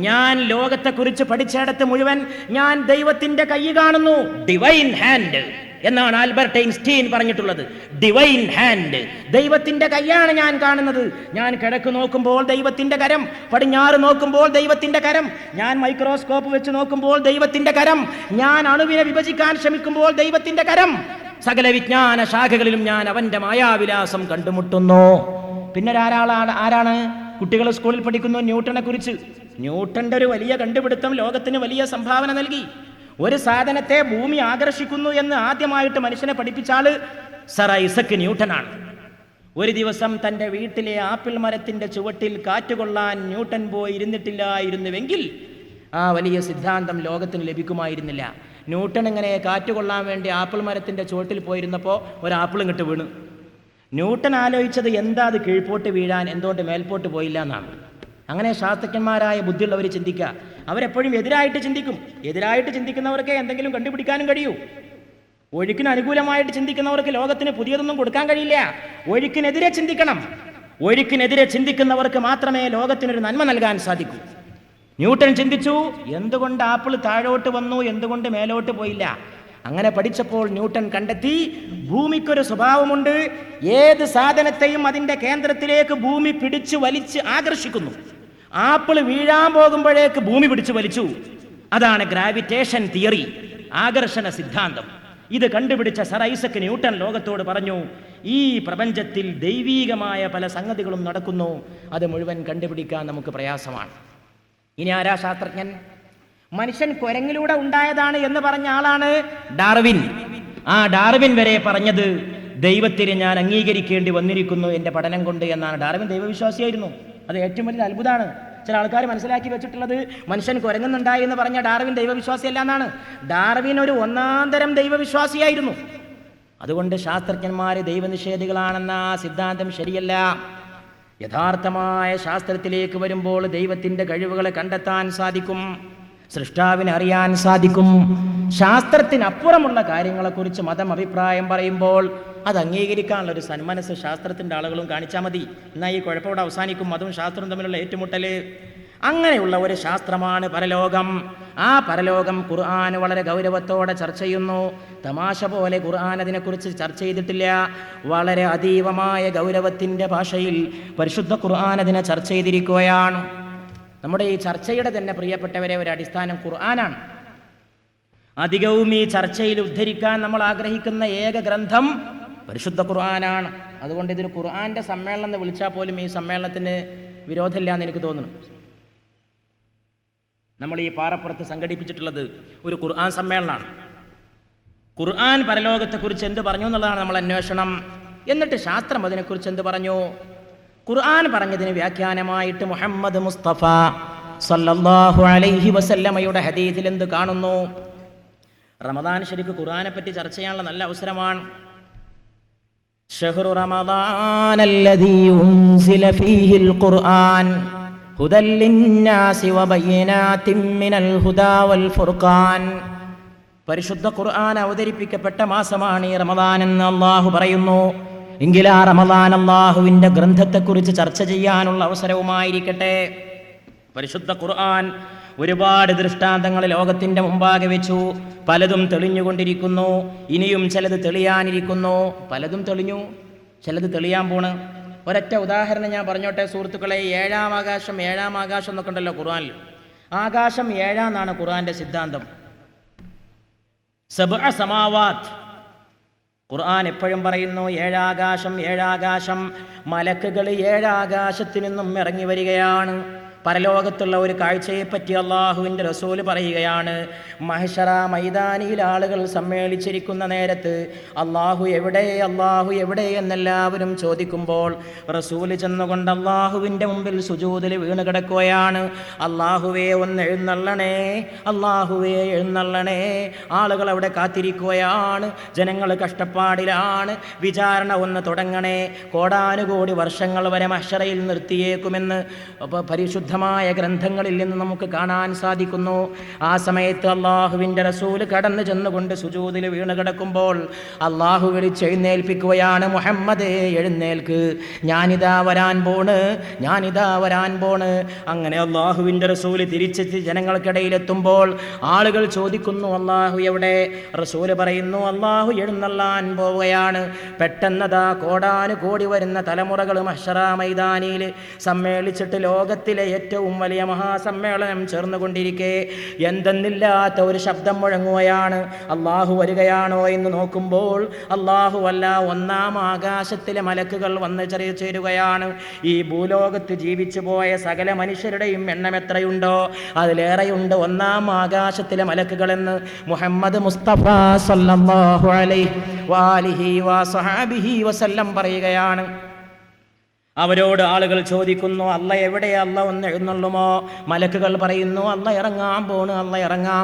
ഞാൻ ലോകത്തെക്കുറിച്ച് പഠിച്ചിടത്ത് മുഴുവൻ ഞാൻ ദൈവത്തിന്റെ കൈ കാണുന്നു, ഡിവൈൻ ഹാൻഡ് എന്നാണ് ആൽബർട്ട് ഐൻസ്റ്റീൻ പറഞ്ഞിട്ടുള്ളത്. ഡിവൈൻ ഹാൻഡ്, ദൈവത്തിന്റെ കൈയാണ് ഞാൻ കാണുന്നത്. ഞാൻ കിഴക്ക് നോക്കുമ്പോൾ ദൈവത്തിന്റെ കരം, പടിഞ്ഞാറ് നോക്കുമ്പോൾ ദൈവത്തിന്റെ കരം, ഞാൻ മൈക്രോസ്കോപ്പ് വെച്ച് നോക്കുമ്പോൾ ദൈവത്തിന്റെ കരം, ഞാൻ അണുവിനെ വിഭജിക്കാൻ ശ്രമിക്കുമ്പോൾ ദൈവത്തിന്റെ കരം. സകല വിജ്ഞാന ശാഖകളിലും ഞാൻ അവന്റെ മായാവിലാസം കണ്ടുമുട്ടുന്നു. പിന്നെ ആരാണ് കുട്ടികൾ സ്കൂളിൽ പഠിക്കുന്നു ന്യൂട്ടനെ കുറിച്ച്. ന്യൂട്ടന്റെ ഒരു വലിയ കണ്ടുപിടുത്തം ലോകത്തിന് വലിയ സംഭാവന നൽകി. ഒരു സാധനത്തെ ഭൂമി ആകർഷിക്കുന്നു എന്ന് ആദ്യമായിട്ട് മനുഷ്യനെ പഠിപ്പിച്ച ആള് സർ ഐസക് ന്യൂട്ടനാണ്. ഒരു ദിവസം തൻ്റെ വീട്ടിലെ ആപ്പിൾ മരത്തിൻ്റെ ചുവട്ടിൽ കാറ്റുകൊള്ളാൻ ന്യൂട്ടൻ പോയി ഇരുന്നിട്ടില്ലായിരുന്നുവെങ്കിൽ ആ വലിയ സിദ്ധാന്തം ലോകത്തിന് ലഭിക്കുമായിരുന്നില്ല. ന്യൂട്ടൻ ഇങ്ങനെ കാറ്റുകൊള്ളാൻ വേണ്ടി ആപ്പിൾ മരത്തിൻ്റെ ചുവട്ടിൽ പോയിരുന്നപ്പോൾ ഒരു ആപ്പിളും കിട്ട് വീണു. ന്യൂട്ടൻ ആലോചിച്ചത് എന്താ അത് കീഴ്പോട്ട് വീഴാൻ, എന്തുകൊണ്ട് മേൽപോട്ട് പോയില്ല എന്നാണ്. അങ്ങനെ ശാസ്ത്രജ്ഞന്മാരായ ബുദ്ധിയുള്ളവർ ചിന്തിക്കുക. അവരെപ്പോഴും എതിരായിട്ട് ചിന്തിക്കും. എതിരായിട്ട് ചിന്തിക്കുന്നവർക്ക് എന്തെങ്കിലും കണ്ടുപിടിക്കാനും കഴിയൂ. ഒഴുക്കിന് അനുകൂലമായിട്ട് ചിന്തിക്കുന്നവർക്ക് ലോകത്തിന് പുതിയതൊന്നും കൊടുക്കാൻ കഴിയില്ല. ഒഴുക്കിനെതിരെ ചിന്തിക്കണം. ഒഴുക്കിനെതിരെ ചിന്തിക്കുന്നവർക്ക് മാത്രമേ ലോകത്തിനൊരു നന്മ നൽകാൻ സാധിക്കൂ. ന്യൂട്ടൻ ചിന്തിച്ചു, എന്തുകൊണ്ട് ആപ്പിൾ താഴോട്ട് വന്നു, എന്തുകൊണ്ട് മേലോട്ട് പോയില്ല. അങ്ങനെ പഠിച്ചപ്പോൾ ന്യൂട്ടൻ കണ്ടെത്തി, ഭൂമിക്കൊരു സ്വഭാവമുണ്ട്. ഏത് സാധനത്തെയും അതിൻ്റെ കേന്ദ്രത്തിലേക്ക് ഭൂമി പിടിച്ചു വലിച്ച് ആകർഷിക്കുന്നു. ആപ്പിൾ വീഴാൻ പോകുമ്പോഴേക്ക് ഭൂമി പിടിച്ചു വലിച്ചു. അതാണ് ഗ്രാവിറ്റേഷൻ തിയറി, ആകർഷണ സിദ്ധാന്തം. ഇത് കണ്ടുപിടിച്ച സർ ഐസക് ന്യൂട്ടൻ ലോകത്തോട് പറഞ്ഞു, ഈ പ്രപഞ്ചത്തിൽ ദൈവീകമായ പല സംഗതികളും നടക്കുന്നു, അത് മുഴുവൻ കണ്ടുപിടിക്കാൻ നമുക്ക് പ്രയാസമാണ്. ഇനി ആരാ ശാസ്ത്രജ്ഞൻ? മനുഷ്യൻ കുരങ്ങിലൂടെ ഉണ്ടായതാണ് എന്ന് പറഞ്ഞ ആളാണ് ഡാർവിൻ. ആ ഡാർവിൻ വരെ പറഞ്ഞത് ദൈവത്തിന് ഞാൻ അംഗീകരിക്കേണ്ടി വന്നിരിക്കുന്നു എൻ്റെ പഠനം കൊണ്ട് എന്നാണ്. ഡാർവിൻ ദൈവവിശ്വാസിയായിരുന്നു. അത് ഏറ്റവും വലിയ അത്ഭുതമാണ്. ചില ആൾക്കാർ മനസ്സിലാക്കി വെച്ചിട്ടുള്ളത് മനുഷ്യൻ കുരങ്ങുന്നുണ്ടായി എന്ന് പറഞ്ഞ ഡാർവിൻ ദൈവവിശ്വാസിയല്ല എന്നാണ്. ഡാർവിൻ ഒരു ഒന്നാന്തരം ദൈവവിശ്വാസിയായിരുന്നു. അതുകൊണ്ട് ശാസ്ത്രജ്ഞന്മാർ ദൈവനിഷേധികളാണെന്ന സിദ്ധാന്തം ശരിയല്ല. യഥാർത്ഥമായ ശാസ്ത്രത്തിലേക്ക് വരുമ്പോൾ ദൈവത്തിൻ്റെ കഴിവുകളെ കണ്ടെത്താൻ സാധിക്കും, സൃഷ്ടാവിനെ അറിയാൻ സാധിക്കും. ശാസ്ത്രത്തിനപ്പുറമുള്ള കാര്യങ്ങളെക്കുറിച്ച് മതം അഭിപ്രായം പറയുമ്പോൾ അത് അംഗീകരിക്കാനുള്ള ഒരു സന്മനസ് ശാസ്ത്രത്തിൻ്റെ ആളുകളും കാണിച്ചാൽ മതി. എന്നാൽ ഈ കുഴപ്പമോടെ അവസാനിക്കും, മതവും ശാസ്ത്രവും തമ്മിലുള്ള ഏറ്റുമുട്ടൽ. അങ്ങനെയുള്ള ഒരു ശാസ്ത്രമാണ് പരലോകം. ആ പരലോകം ഖുർആൻ വളരെ ഗൗരവത്തോടെ ചർച്ച ചെയ്യുന്നു. തമാശ പോലെ ഖുർആൻ അതിനെക്കുറിച്ച് ചർച്ച ചെയ്തിട്ടില്ല. വളരെ അതീവമായ ഗൗരവത്തിൻ്റെ ഭാഷയിൽ പരിശുദ്ധ ഖുർആൻ അതിനെ ചർച്ച ചെയ്തിരിക്കുകയാണ്. നമ്മുടെ ഈ ചർച്ചയുടെ തന്നെ പ്രിയപ്പെട്ടവരെ ഒരു അടിസ്ഥാനം ഖുർആനാണ്. അധികവും ഈ ചർച്ചയിൽ ഉദ്ധരിക്കാൻ നമ്മൾ ആഗ്രഹിക്കുന്ന ഏക ഗ്രന്ഥം പരിശുദ്ധ ഖുർആനാണ്. അതുകൊണ്ട് ഇതൊരു ഖുർആന്റെ സമ്മേളനം എന്ന് വിളിച്ചാൽ പോലും ഈ സമ്മേളനത്തിന് വിരോധമില്ല എന്ന് എനിക്ക് തോന്നുന്നു. നമ്മൾ ഈ പാറപ്പുറത്ത് സംഘടിപ്പിച്ചിട്ടുള്ളത് ഒരു ഖുർആൻ സമ്മേളനമാണ്. ഖുർആൻ പരലോകത്തെക്കുറിച്ച് എന്ത് പറഞ്ഞു എന്നുള്ളതാണ് നമ്മൾ അന്വേഷണം. എന്നിട്ട് ശാസ്ത്രം അതിനെക്കുറിച്ച് എന്ത് പറഞ്ഞു? ഖുർആൻ പറഞ്ഞതിന് വ്യാഖ്യാനമായിട്ട് മുഹമ്മദ് മുസ്തഫ സല്ലല്ലാഹു അലൈഹി വസല്ലമയുടെ ഹദീസിൽ എന്ത് കാണുന്നു? റമദാൻ ശരിക്ക് ഖുർആനെ പറ്റി ചർച്ച ചെയ്യാനുള്ള നല്ല അവസരമാണ്. ശഹ്റു റമദാനല്ലദീ ഉൻസില ഫീഹിൽ ഖുർആൻ ഹുദൽ ലിന്നാസി വബയ്യിനാതിൻ മിനൽ ഹുദാ വൽ ഫുർഖാൻ. പരിശുദ്ധ ഖുർആൻ അവതരിപ്പിക്കപ്പെട്ട മാസമാണ് ഈ റമദാൻ എന്ന് അല്ലാഹു പറയുന്നു. എങ്കിൽ ആ റമദാൻ അല്ലാഹുവിൻ്റെ ഗ്രന്ഥത്തെക്കുറിച്ച് ചർച്ച ചെയ്യാനുള്ള അവസരവുമായിരിക്കട്ടെ. പരിശുദ്ധ ഖുർആൻ ഒരുപാട് ദൃഷ്ടാന്തങ്ങൾ ലോകത്തിൻ്റെ മുമ്പാകെ വെച്ചു. പലതും തെളിഞ്ഞുകൊണ്ടിരിക്കുന്നു, ഇനിയും ചിലത് തെളിയാനിരിക്കുന്നു. പലതും തെളിഞ്ഞു, ചിലത് തെളിയാൻ പോണ്. ഒരൊറ്റ ഉദാഹരണം ഞാൻ പറഞ്ഞോട്ടെ സുഹൃത്തുക്കളെ. ഏഴാം ആകാശം എന്നൊക്കെ ഉണ്ടല്ലോ ഖുർആനിൽ. ആകാശം ഏഴാന്നാണ് ഖുർആന്റെ സിദ്ധാന്തം. സബ്അ സമാവാത്ത് ഖുർആൻ എപ്പോഴും പറയുന്നു ഏഴാകാശം. മലക്കുകൾ ഏഴാകാശത്തു നിന്നും ഇറങ്ങി വരികയാണ്. പരലോകത്തുള്ള ഒരു കാഴ്ചയെപ്പറ്റി അള്ളാഹുവിൻ്റെ റസൂല് പറയുകയാണ്. മഹ്ശറ മൈതാനിയിൽ ആളുകൾ സമ്മേളിച്ചിരിക്കുന്ന നേരത്ത് അള്ളാഹു എവിടെ എന്നെല്ലാവരും ചോദിക്കുമ്പോൾ റസൂല് ചെന്നുകൊണ്ട് അള്ളാഹുവിൻ്റെ മുമ്പിൽ സുജൂദിൽ വീണ് കിടക്കുകയാണ്. അള്ളാഹുവേ ഒന്ന് എഴുന്നള്ളണേ. ആളുകൾ അവിടെ കാത്തിരിക്കുകയാണ്. ജനങ്ങൾ കഷ്ടപ്പാടിലാണ്. വിചാരണ ഒന്ന് തുടങ്ങണേ. കോടാനുകോടി വർഷങ്ങൾ വരെ മഹ്ശറയിൽ നിർത്തിയേക്കുമെന്ന് പരിശുദ്ധ ഗ്രന്ഥങ്ങളിൽ നിന്ന് നമുക്ക് കാണാൻ സാധിക്കുന്നു. ആ സമയത്ത് അള്ളാഹുവിൻ്റെ റസൂല് കടന്നു ചെന്നുകൊണ്ട് സുജൂദിൽ വീണ് കിടക്കുമ്പോൾ അള്ളാഹു വിളിച്ചെഴുന്നേൽപ്പിക്കുകയാണ്, മുഹമ്മദേ എഴുന്നേൽക്ക്, ഞാനിതാ വരാൻ പോണ്. അങ്ങനെ അള്ളാഹുവിൻ്റെ റസൂല് തിരിച്ചെത്തി ജനങ്ങൾക്കിടയിലെത്തുമ്പോൾ ആളുകൾ ചോദിക്കുന്നു, അള്ളാഹു എവിടെ? റസൂല് പറയുന്നു, അള്ളാഹു എഴുന്നള്ളാൻ പോവുകയാണ്. പെട്ടെന്നതാ കോടാനുകോടി വരുന്ന തലമുറകൾ മഹ്ശറ മൈതാനിയിൽ സമ്മേളിച്ചിട്ട് ലോകത്തിലെ ഏറ്റവും വലിയ മഹാസമ്മേളനം ചേർന്നുകൊണ്ടിരിക്കെ എന്തെന്നില്ലാത്ത ഒരു ശബ്ദം മുഴങ്ങുകയാണ്. അള്ളാഹു വരികയാണോ എന്ന് നോക്കുമ്പോൾ അള്ളാഹുവല്ല, ഒന്നാം ആകാശത്തിലെ മലക്കുകൾ വന്ന് ചേരുകയാണ്. ഈ ഭൂലോകത്ത് ജീവിച്ചു പോയ സകല മനുഷ്യരുടെയും എണ്ണം എത്രയുണ്ടോ അതിലേറെയുണ്ട് ഒന്നാം ആകാശത്തിലെ മലക്കുകളെന്ന് മുഹമ്മദ് മുസ്തഫ സല്ലല്ലാഹു അലൈഹി വസഹബിഹി വസല്ലം പറയുകയാണ്. അവരോട് ആളുകൾ ചോദിക്കുന്നു, അല്ല എവിടെ? അല്ല ഒന്ന് എഴുന്നള്ളുമോ? മലക്കുകൾ പറയുന്നു, അല്ല ഇറങ്ങാൻ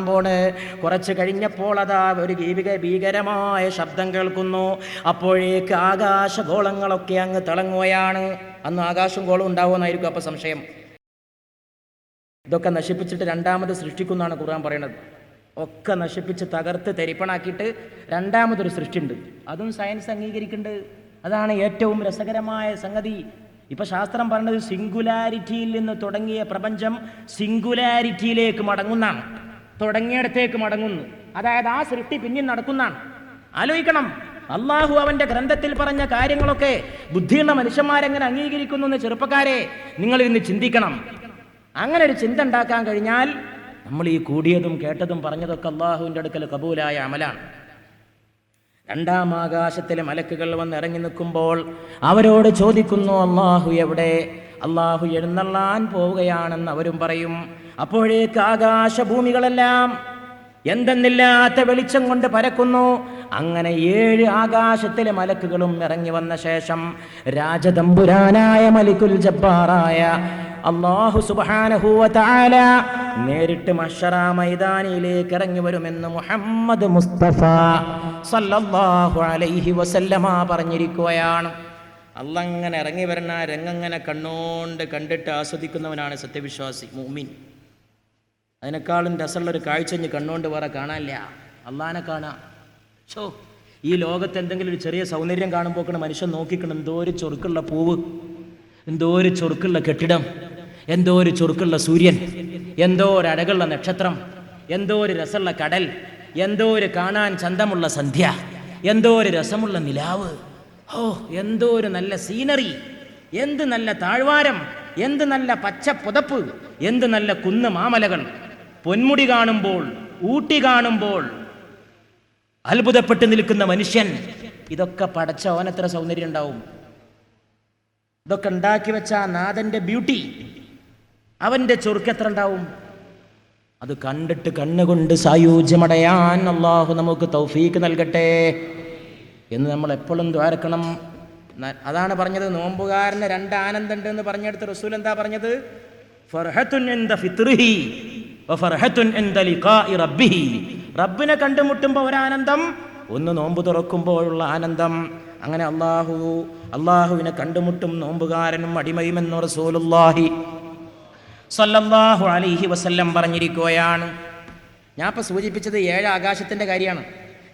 പോണ്. കുറച്ച് കഴിഞ്ഞപ്പോൾ അതാ ഒരു ഭീകരമായ ശബ്ദം കേൾക്കുന്നു. അപ്പോഴേക്ക് ആകാശഗോളങ്ങളൊക്കെ അങ്ങ് തിളങ്ങുകയാണ്. അന്ന് ആകാശം ഗോളം ഉണ്ടാവുമെന്നായിരിക്കും അപ്പം സംശയം. ഇതൊക്കെ നശിപ്പിച്ചിട്ട് രണ്ടാമത് സൃഷ്ടിക്കുന്നതാണ് ഖുർആൻ പറയുന്നത്. ഒക്കെ നശിപ്പിച്ച് തകർത്ത് തരിപ്പണാക്കിയിട്ട് രണ്ടാമതൊരു സൃഷ്ടിയുണ്ട്. അതും സയൻസ് അംഗീകരിക്കുന്നുണ്ട്. അതാണ് ഏറ്റവും രസകരമായ സംഗതി. ഇപ്പൊ ശാസ്ത്രം പറഞ്ഞത് സിംഗുലാരിറ്റിയിൽ നിന്ന് തുടങ്ങിയ പ്രപഞ്ചം സിംഗുലാരിറ്റിയിലേക്ക് മടങ്ങുന്നതാണ്, തുടങ്ങിയിടത്തേക്ക് മടങ്ങുന്നു. അതായത് ആ സൃഷ്ടി പിന്നെയും നടക്കുന്നതാണ്. ആലോചിക്കണം, അള്ളാഹു അവന്റെ ഗ്രന്ഥത്തിൽ പറഞ്ഞ കാര്യങ്ങളൊക്കെ ബുദ്ധിയുള്ള മനുഷ്യന്മാരെങ്ങനെ അംഗീകരിക്കുന്നു എന്ന് ചെറുപ്പക്കാരെ നിങ്ങൾ ഇന്ന് ചിന്തിക്കണം. അങ്ങനെ ഒരു ചിന്ത ഉണ്ടാക്കാൻ കഴിഞ്ഞാൽ നമ്മൾ ഈ കൂടിയതും കേട്ടതും പറഞ്ഞതൊക്കെ അള്ളാഹുവിൻ്റെ അടുക്കൽ കബൂലായ അമലാണ്. രണ്ടാം ആകാശത്തിലെ മലക്കുകൾ വന്ന് ഇറങ്ങി നിൽക്കുമ്പോൾ അവരോട് ചോദിക്കുന്നു, അള്ളാഹു എവിടെ? അള്ളാഹു എഴുന്നള്ളാൻ പോവുകയാണെന്ന് അവരും പറയും. അപ്പോഴേക്ക് ആകാശഭൂമികളെല്ലാം എന്തെന്നില്ലാത്ത വെളിച്ചം കൊണ്ട് പരക്കുന്നു. അങ്ങനെ 7 ആകാശത്തിലെ മലക്കുകളും ഇറങ്ങി വന്ന ശേഷം രാജതമ്പുരാനായ മലിക്കുൽ ജബ്ബാറായ അല്ലാഹു സുബ്ഹാനഹു വ തആല നേരിട്ട് മഹ്ശറ മൈതാനിയിലേക്ക് ഇറങ്ങി വരുമെന്ന് മുഹമ്മദ് മുസ്തഫ സല്ലല്ലാഹു അലൈഹി വസല്ലമ പറഞ്ഞിരിക്കുകയാണ്. അള്ളങ്ങനെ ഇറങ്ങി വരുന്ന രംഗങ്ങനെ കണ്ണോണ്ട് കണ്ടിട്ട് ആസ്വദിക്കുന്നവനാണ് സത്യവിശ്വാസി മുഅ്മിൻ. അതിനേക്കാളും രസമുള്ളൊരു കാഴ്ച ഇനി കണ്ണുകൊണ്ട് വേറെ കാണാനില്ല. അള്ളാനെ കാണാം. ഈ ലോകത്ത് എന്തെങ്കിലും ഒരു ചെറിയ സൗന്ദര്യം കാണുമ്പോൾ മനുഷ്യൻ നോക്കിക്കണം, എന്തോ ഒരു ചൊറുക്കുള്ള പൂവ്, എന്തോ ഒരു ചൊറുക്കുള്ള കെട്ടിടം, എന്തോ ഒരു ചൊറുക്കുള്ള സൂര്യൻ, എന്തോ ഒരു അഴകുള്ള നക്ഷത്രം, എന്തോ ഒരു രസമുള്ള കടൽ, എന്തോ ഒരു കാണാൻ ചന്തമുള്ള സന്ധ്യ, എന്തോ ഒരു രസമുള്ള നിലാവ്, എന്തോ ഒരു നല്ല സീനറി, എന്ത് നല്ല താഴ്വാരം, എന്ത് നല്ല പച്ച പുതപ്പ്, എന്ത് നല്ല കുന്ന് മാമലകൾ. പൊന്മുടി കാണുമ്പോൾ, ഊട്ടി കാണുമ്പോൾ അത്ഭുതപ്പെട്ട് നിൽക്കുന്ന മനുഷ്യൻ. ഇതൊക്കെ പടച്ച ഓനെത്ര സൗന്ദര്യം ഉണ്ടാവും. ഇതൊക്കെ ഉണ്ടാക്കി വെച്ച ആ നാഥന്റെ ബ്യൂട്ടി, അവന്റെ ചൊറുക്കെത്ര ഉണ്ടാവും. അത് കണ്ടിട്ട് കണ്ണുകൊണ്ട് സായുജ്യമടയാൻ അല്ലാഹു നമുക്ക് തൗഫീക്ക് നൽകട്ടെ എന്ന് നമ്മൾ എപ്പോഴും ദ്വാരക്കണം. അതാണ് പറഞ്ഞത്, നോമ്പുകാരന് രണ്ട് ആനന്ദമുണ്ട് എന്ന് പറഞ്ഞെടുത്ത് റസൂൽ എന്താ പറഞ്ഞത്? ഫർഹത്തുൻ ഇൻദ ഫിത്രിഹി വഫർഹത്തുൻ ഇൻദ ലിഖാഇ റബ്ബിഹി. റബ്ബിനെ കണ്ടുമുട്ടുമ്പോൾ ഒരാനന്ദം, ഒന്ന് നോമ്പ് തുറക്കുമ്പോഴുള്ള ആനന്ദം. അങ്ങനെ അള്ളാഹുവിനെ കണ്ടുമുട്ടും നോമ്പുകാരനും അടിമയുമെന്ന് റസൂലുള്ളാഹി സ്വല്ലല്ലാഹു അലൈഹി വസല്ലം പറഞ്ഞിരിക്കുകയാണ്. ഞാൻ ഇപ്പോൾ സൂചിപ്പിച്ചത് 7 ആകാശത്തിൻ്റെ കാര്യമാണ്.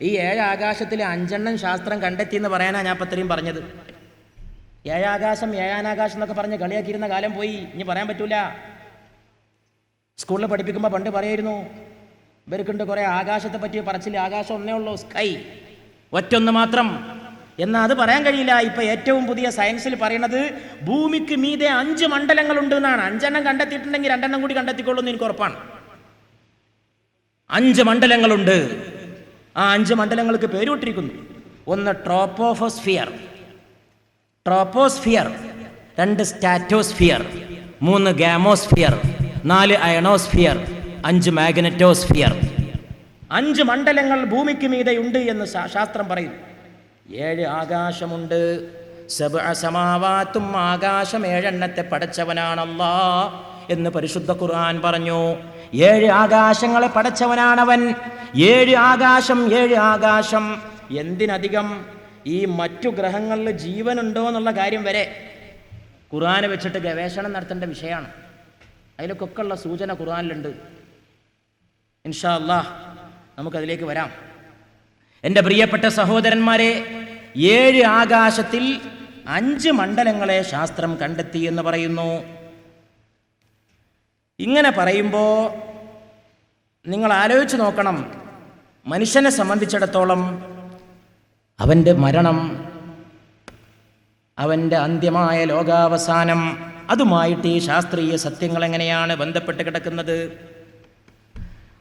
ഈ 7 ആകാശത്തിൽ 5 ശാസ്ത്രം കണ്ടെത്തി എന്ന് പറയാനാണ് ഞാൻ ഇപ്പം ഇത്രയും പറഞ്ഞത്. 7 ആകാശം 7 ആകാശം എന്നൊക്കെ പറഞ്ഞ് കളിയാക്കിയിരുന്ന കാലം പോയി, ഇനി പറയാൻ പറ്റൂല. സ്കൂളിൽ പഠിപ്പിക്കുമ്പോൾ പണ്ട് പറയായിരുന്നു, ഇവർക്കുണ്ട് കുറേ ആകാശത്തെ പറ്റി പറച്ചില്ല, ആകാശം ഒന്നേ ഉള്ളൂ, സ്കൈ, ഒറ്റൊന്ന് മാത്രം. എന്നാൽ അത് പറയാൻ കഴിയില്ല. ഇപ്പം ഏറ്റവും പുതിയ സയൻസിൽ പറയണത് ഭൂമിക്ക് മീതെ 5 മണ്ഡലങ്ങളുണ്ട് എന്നാണ്. 5 കണ്ടെത്തിയിട്ടുണ്ടെങ്കിൽ 2 കൂടി കണ്ടെത്തിക്കൊള്ളൂ എന്ന് എനിക്ക് ഉറപ്പാണ്. 5 മണ്ഡലങ്ങളുണ്ട്. ആ 5 മണ്ഡലങ്ങൾക്ക് പേരുവിട്ടിരിക്കുന്നു. ഒന്ന് ട്രോപ്പോസ്ഫിയർ, 2 സ്റ്റാറ്റോസ്ഫിയർ, 3 ഗാമോസ്ഫിയർ, 4 അയണോസ്ഫിയർ, 5 മാഗ്നറ്റോസ്ഫിയർ. 5 മണ്ഡലങ്ങൾ ഭൂമിക്ക് മീതെയുണ്ട് എന്ന് ശാസ്ത്രം പറയും. 7 ആകാശമുണ്ട്. സബ്അ സമാവാത്തും, ആകാശം 7 പടച്ചവനാണ് അല്ലാഹ് എന്ന് പരിശുദ്ധ ഖുർആൻ പറഞ്ഞു. 7 ആകാശങ്ങളെ പടച്ചവനാണവൻ. 7 ആകാശം. എന്തിനധികം ഈ മറ്റു ഗ്രഹങ്ങളിൽ ജീവനുണ്ടോ എന്നുള്ള കാര്യം വരെ ഖുർആനെ വെച്ചിട്ട് ഗവേഷണം നടത്തേണ്ട വിഷയമാണ്. അതിലൊക്കെ ഉള്ള സൂചന ഖുർആനിലുണ്ട്. ഇൻഷാ അല്ലാഹ് നമുക്കതിലേക്ക് വരാം. എൻ്റെ പ്രിയപ്പെട്ട സഹോദരന്മാരെ, 7 ആകാശത്തിൽ 5 മണ്ഡലങ്ങളെ ശാസ്ത്രം കണ്ടെത്തി എന്ന് പറയുന്നു. ഇങ്ങനെ പറയുമ്പോൾ നിങ്ങൾ ആലോചിച്ച് നോക്കണം, മനുഷ്യനെ സംബന്ധിച്ചിടത്തോളം അവൻ്റെ മരണം, അവൻ്റെ അന്ത്യമായ ലോകാവസാനം, അതുമായിട്ട് ഈ ശാസ്ത്രീയ സത്യങ്ങൾ എങ്ങനെയാണ് ബന്ധപ്പെട്ട് കിടക്കുന്നത്?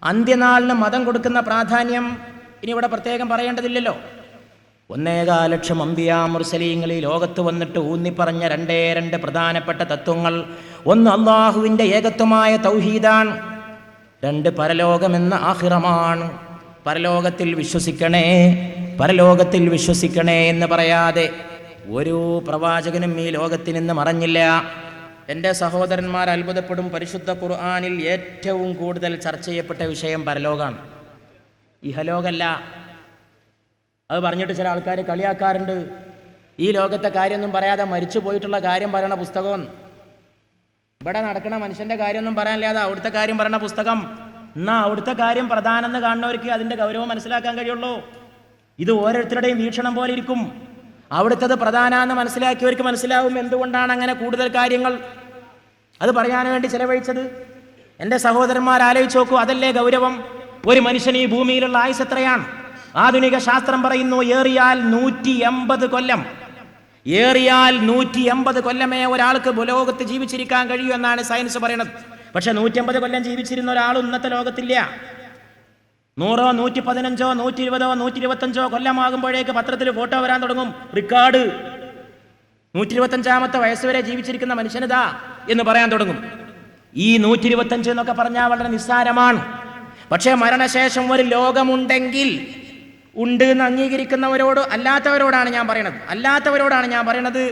അന്ത്യനാളിന് മതം കൊടുക്കുന്ന പ്രാധാന്യം ഇനി ഇവിടെ പ്രത്യേകം പറയേണ്ടതില്ലല്ലോ. 1.25 ലക്ഷം അംബിയാ മുർസലീങ്ങൾ ഈ ലോകത്ത് വന്നിട്ട് ഊന്നിപ്പറഞ്ഞ 2 പ്രധാനപ്പെട്ട തത്വങ്ങൾ. ഒന്ന് അള്ളാഹുവിൻ്റെ ഏകത്വമായ തൗഹീദാണ്. 2 പരലോകമെന്ന ആഖിറമാണ്. പരലോകത്തിൽ വിശ്വസിക്കണേ എന്ന് പറയാതെ ഒരു പ്രവാചകനും ഈ ലോകത്തിൽ നിന്ന് മറഞ്ഞില്ല. എൻ്റെ സഹോദരന്മാർ അത്ഭുതപ്പെടും, പരിശുദ്ധ ഖുർആനിൽ ഏറ്റവും കൂടുതൽ ചർച്ച ചെയ്യപ്പെട്ട വിഷയം പരലോകമാണ്, ഇഹലോകമല്ല. അത് പറഞ്ഞിട്ട് ചില ആൾക്കാർ കളിയാക്കാറുണ്ട്, ഈ ലോകത്തെ കാര്യമൊന്നും പറയാതെ മരിച്ചു പോയിട്ടുള്ള കാര്യം പറയണ പുസ്തകം, ഇവിടെ നടക്കണ മനുഷ്യൻ്റെ കാര്യമൊന്നും പറയാനില്ലാതെ അവിടുത്തെ കാര്യം പറയണ പുസ്തകം. എന്നാൽ അവിടുത്തെ കാര്യം പ്രധാനമെന്ന് കാണുന്നവർക്ക് അതിൻ്റെ ഗൗരവം മനസ്സിലാക്കാൻ കഴിയുള്ളൂ. ഇത് ഓരോരുത്തരുടെയും വീക്ഷണം പോലെ ഇരിക്കും. അവിടുത്തത് പ്രധാനമെന്ന് മനസ്സിലാക്കിയവർക്ക് മനസ്സിലാവും എന്തുകൊണ്ടാണ് അങ്ങനെ കൂടുതൽ കാര്യങ്ങൾ അത് പറയാൻ വേണ്ടി ചെലവഴിച്ചത്. എൻ്റെ സഹോദരന്മാർ ആലോചിച്ച് നോക്കൂ, അതല്ലേ ഗൗരവം? ഒരു മനുഷ്യൻ ഈ ഭൂമിയിലുള്ള ആയുസ് എത്രയാണ്? ആധുനിക ശാസ്ത്രം പറയുന്നു ഏറിയാൽ 180 കൊല്ലം. 180 കൊല്ലമേ ഒരാൾക്ക് ലോകത്ത് ജീവിച്ചിരിക്കാൻ കഴിയൂ എന്നാണ് സയൻസ് പറയുന്നത്. പക്ഷെ 150 കൊല്ലം ജീവിച്ചിരുന്ന ഒരാൾ ഇന്നത്തെ ലോകത്തില്ല. 100, 115, 120, 125 കൊല്ലമാകുമ്പോഴേക്ക് പത്രത്തിൽ ഫോട്ടോ വരാൻ തുടങ്ങും, റിക്കാർഡ് 125-ാമത്തെ വയസ്സ് വരെ ജീവിച്ചിരിക്കുന്ന മനുഷ്യനിതാ എന്ന് പറയാൻ തുടങ്ങും. ഈ 125 എന്നൊക്കെ പറഞ്ഞാൽ വളരെ നിസ്സാരമാണ്. പക്ഷേ മരണശേഷം ഒരു ലോകമുണ്ടെങ്കിൽ ഉണ്ട് എന്ന് അംഗീകരിക്കുന്നവരോട് അല്ലാത്തവരോടാണ് ഞാൻ പറയണത്.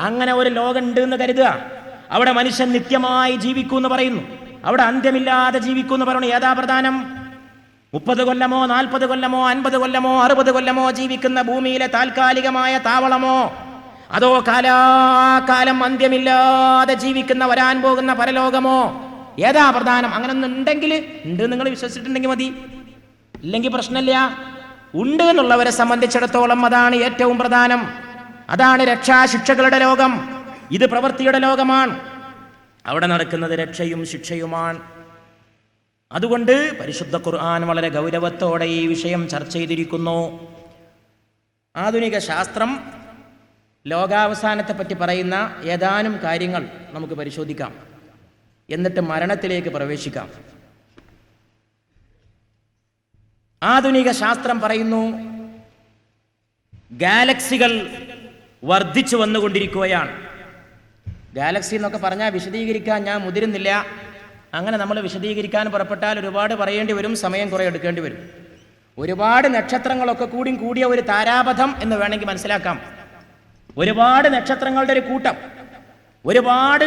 അങ്ങനെ ഒരു ലോകം ഉണ്ട് എന്ന് കരുതുക. അവിടെ മനുഷ്യൻ നിത്യമായി ജീവിക്കൂ എന്ന് പറയുന്നു, അവിടെ അന്ത്യമില്ലാതെ ജീവിക്കൂ എന്ന് പറയുന്നു. ഏതാ പ്രധാനം? 30 കൊല്ലമോ 40 കൊല്ലമോ 50 കൊല്ലമോ 60 കൊല്ലമോ ജീവിക്കുന്ന ഭൂമിയിലെ താൽക്കാലികമായ താവളമോ, അതോ കാലാകാലം അന്ത്യമില്ലാതെ ജീവിക്കുന്ന വരാൻ പോകുന്ന പരലോകമോ? ഏതാ പ്രധാനം? അങ്ങനെ ഒന്നും ഉണ്ടെങ്കിൽ ഉണ്ട്, നിങ്ങൾ വിശ്വസിച്ചിട്ടുണ്ടെങ്കിൽ മതി, ഇല്ലെങ്കിൽ പ്രശ്നമില്ല. ഉണ്ട് എന്നുള്ളവരെ സംബന്ധിച്ചിടത്തോളം അതാണ് ഏറ്റവും പ്രധാനം. അതാണ് രക്ഷാശിക്ഷകളുടെ ലോകം. ഇത് പ്രവൃത്തിയുടെ ലോകമാണ്. അവിടെ നടക്കുന്നത് രക്ഷയും ശിക്ഷയുമാണ്. അതുകൊണ്ട് പരിശുദ്ധ ഖുർആൻ വളരെ ഗൗരവത്തോടെ ഈ വിഷയം ചർച്ച ചെയ്തിരിക്കുന്നു. ആധുനിക ശാസ്ത്രം ലോകാവസാനത്തെപ്പറ്റി പറയുന്ന ഏതാനും കാര്യങ്ങൾ നമുക്ക് പരിശോധിക്കാം, എന്നിട്ട് മരണത്തിലേക്ക് പ്രവേശിക്കാം. ആധുനിക ശാസ്ത്രം പറയുന്നു ഗാലക്സികൾ വർദ്ധിച്ചു വന്നുകൊണ്ടിരിക്കുകയാണ്. ഗാലക്സി എന്നൊക്കെ പറഞ്ഞാൽ വിശദീകരിക്കാൻ ഞാൻ മുതിരുന്നില്ല. അങ്ങനെ നമ്മൾ വിശദീകരിക്കാൻ പുറപ്പെട്ടാൽ ഒരുപാട് പറയേണ്ടി വരും, സമയം കുറേ എടുക്കേണ്ടി വരും. ഒരുപാട് നക്ഷത്രങ്ങളൊക്കെ കൂടിയ ഒരു താരാപഥം എന്ന് വേണമെങ്കിൽ മനസ്സിലാക്കാം. ഒരുപാട് നക്ഷത്രങ്ങളുടെ ഒരു കൂട്ടം, ഒരുപാട്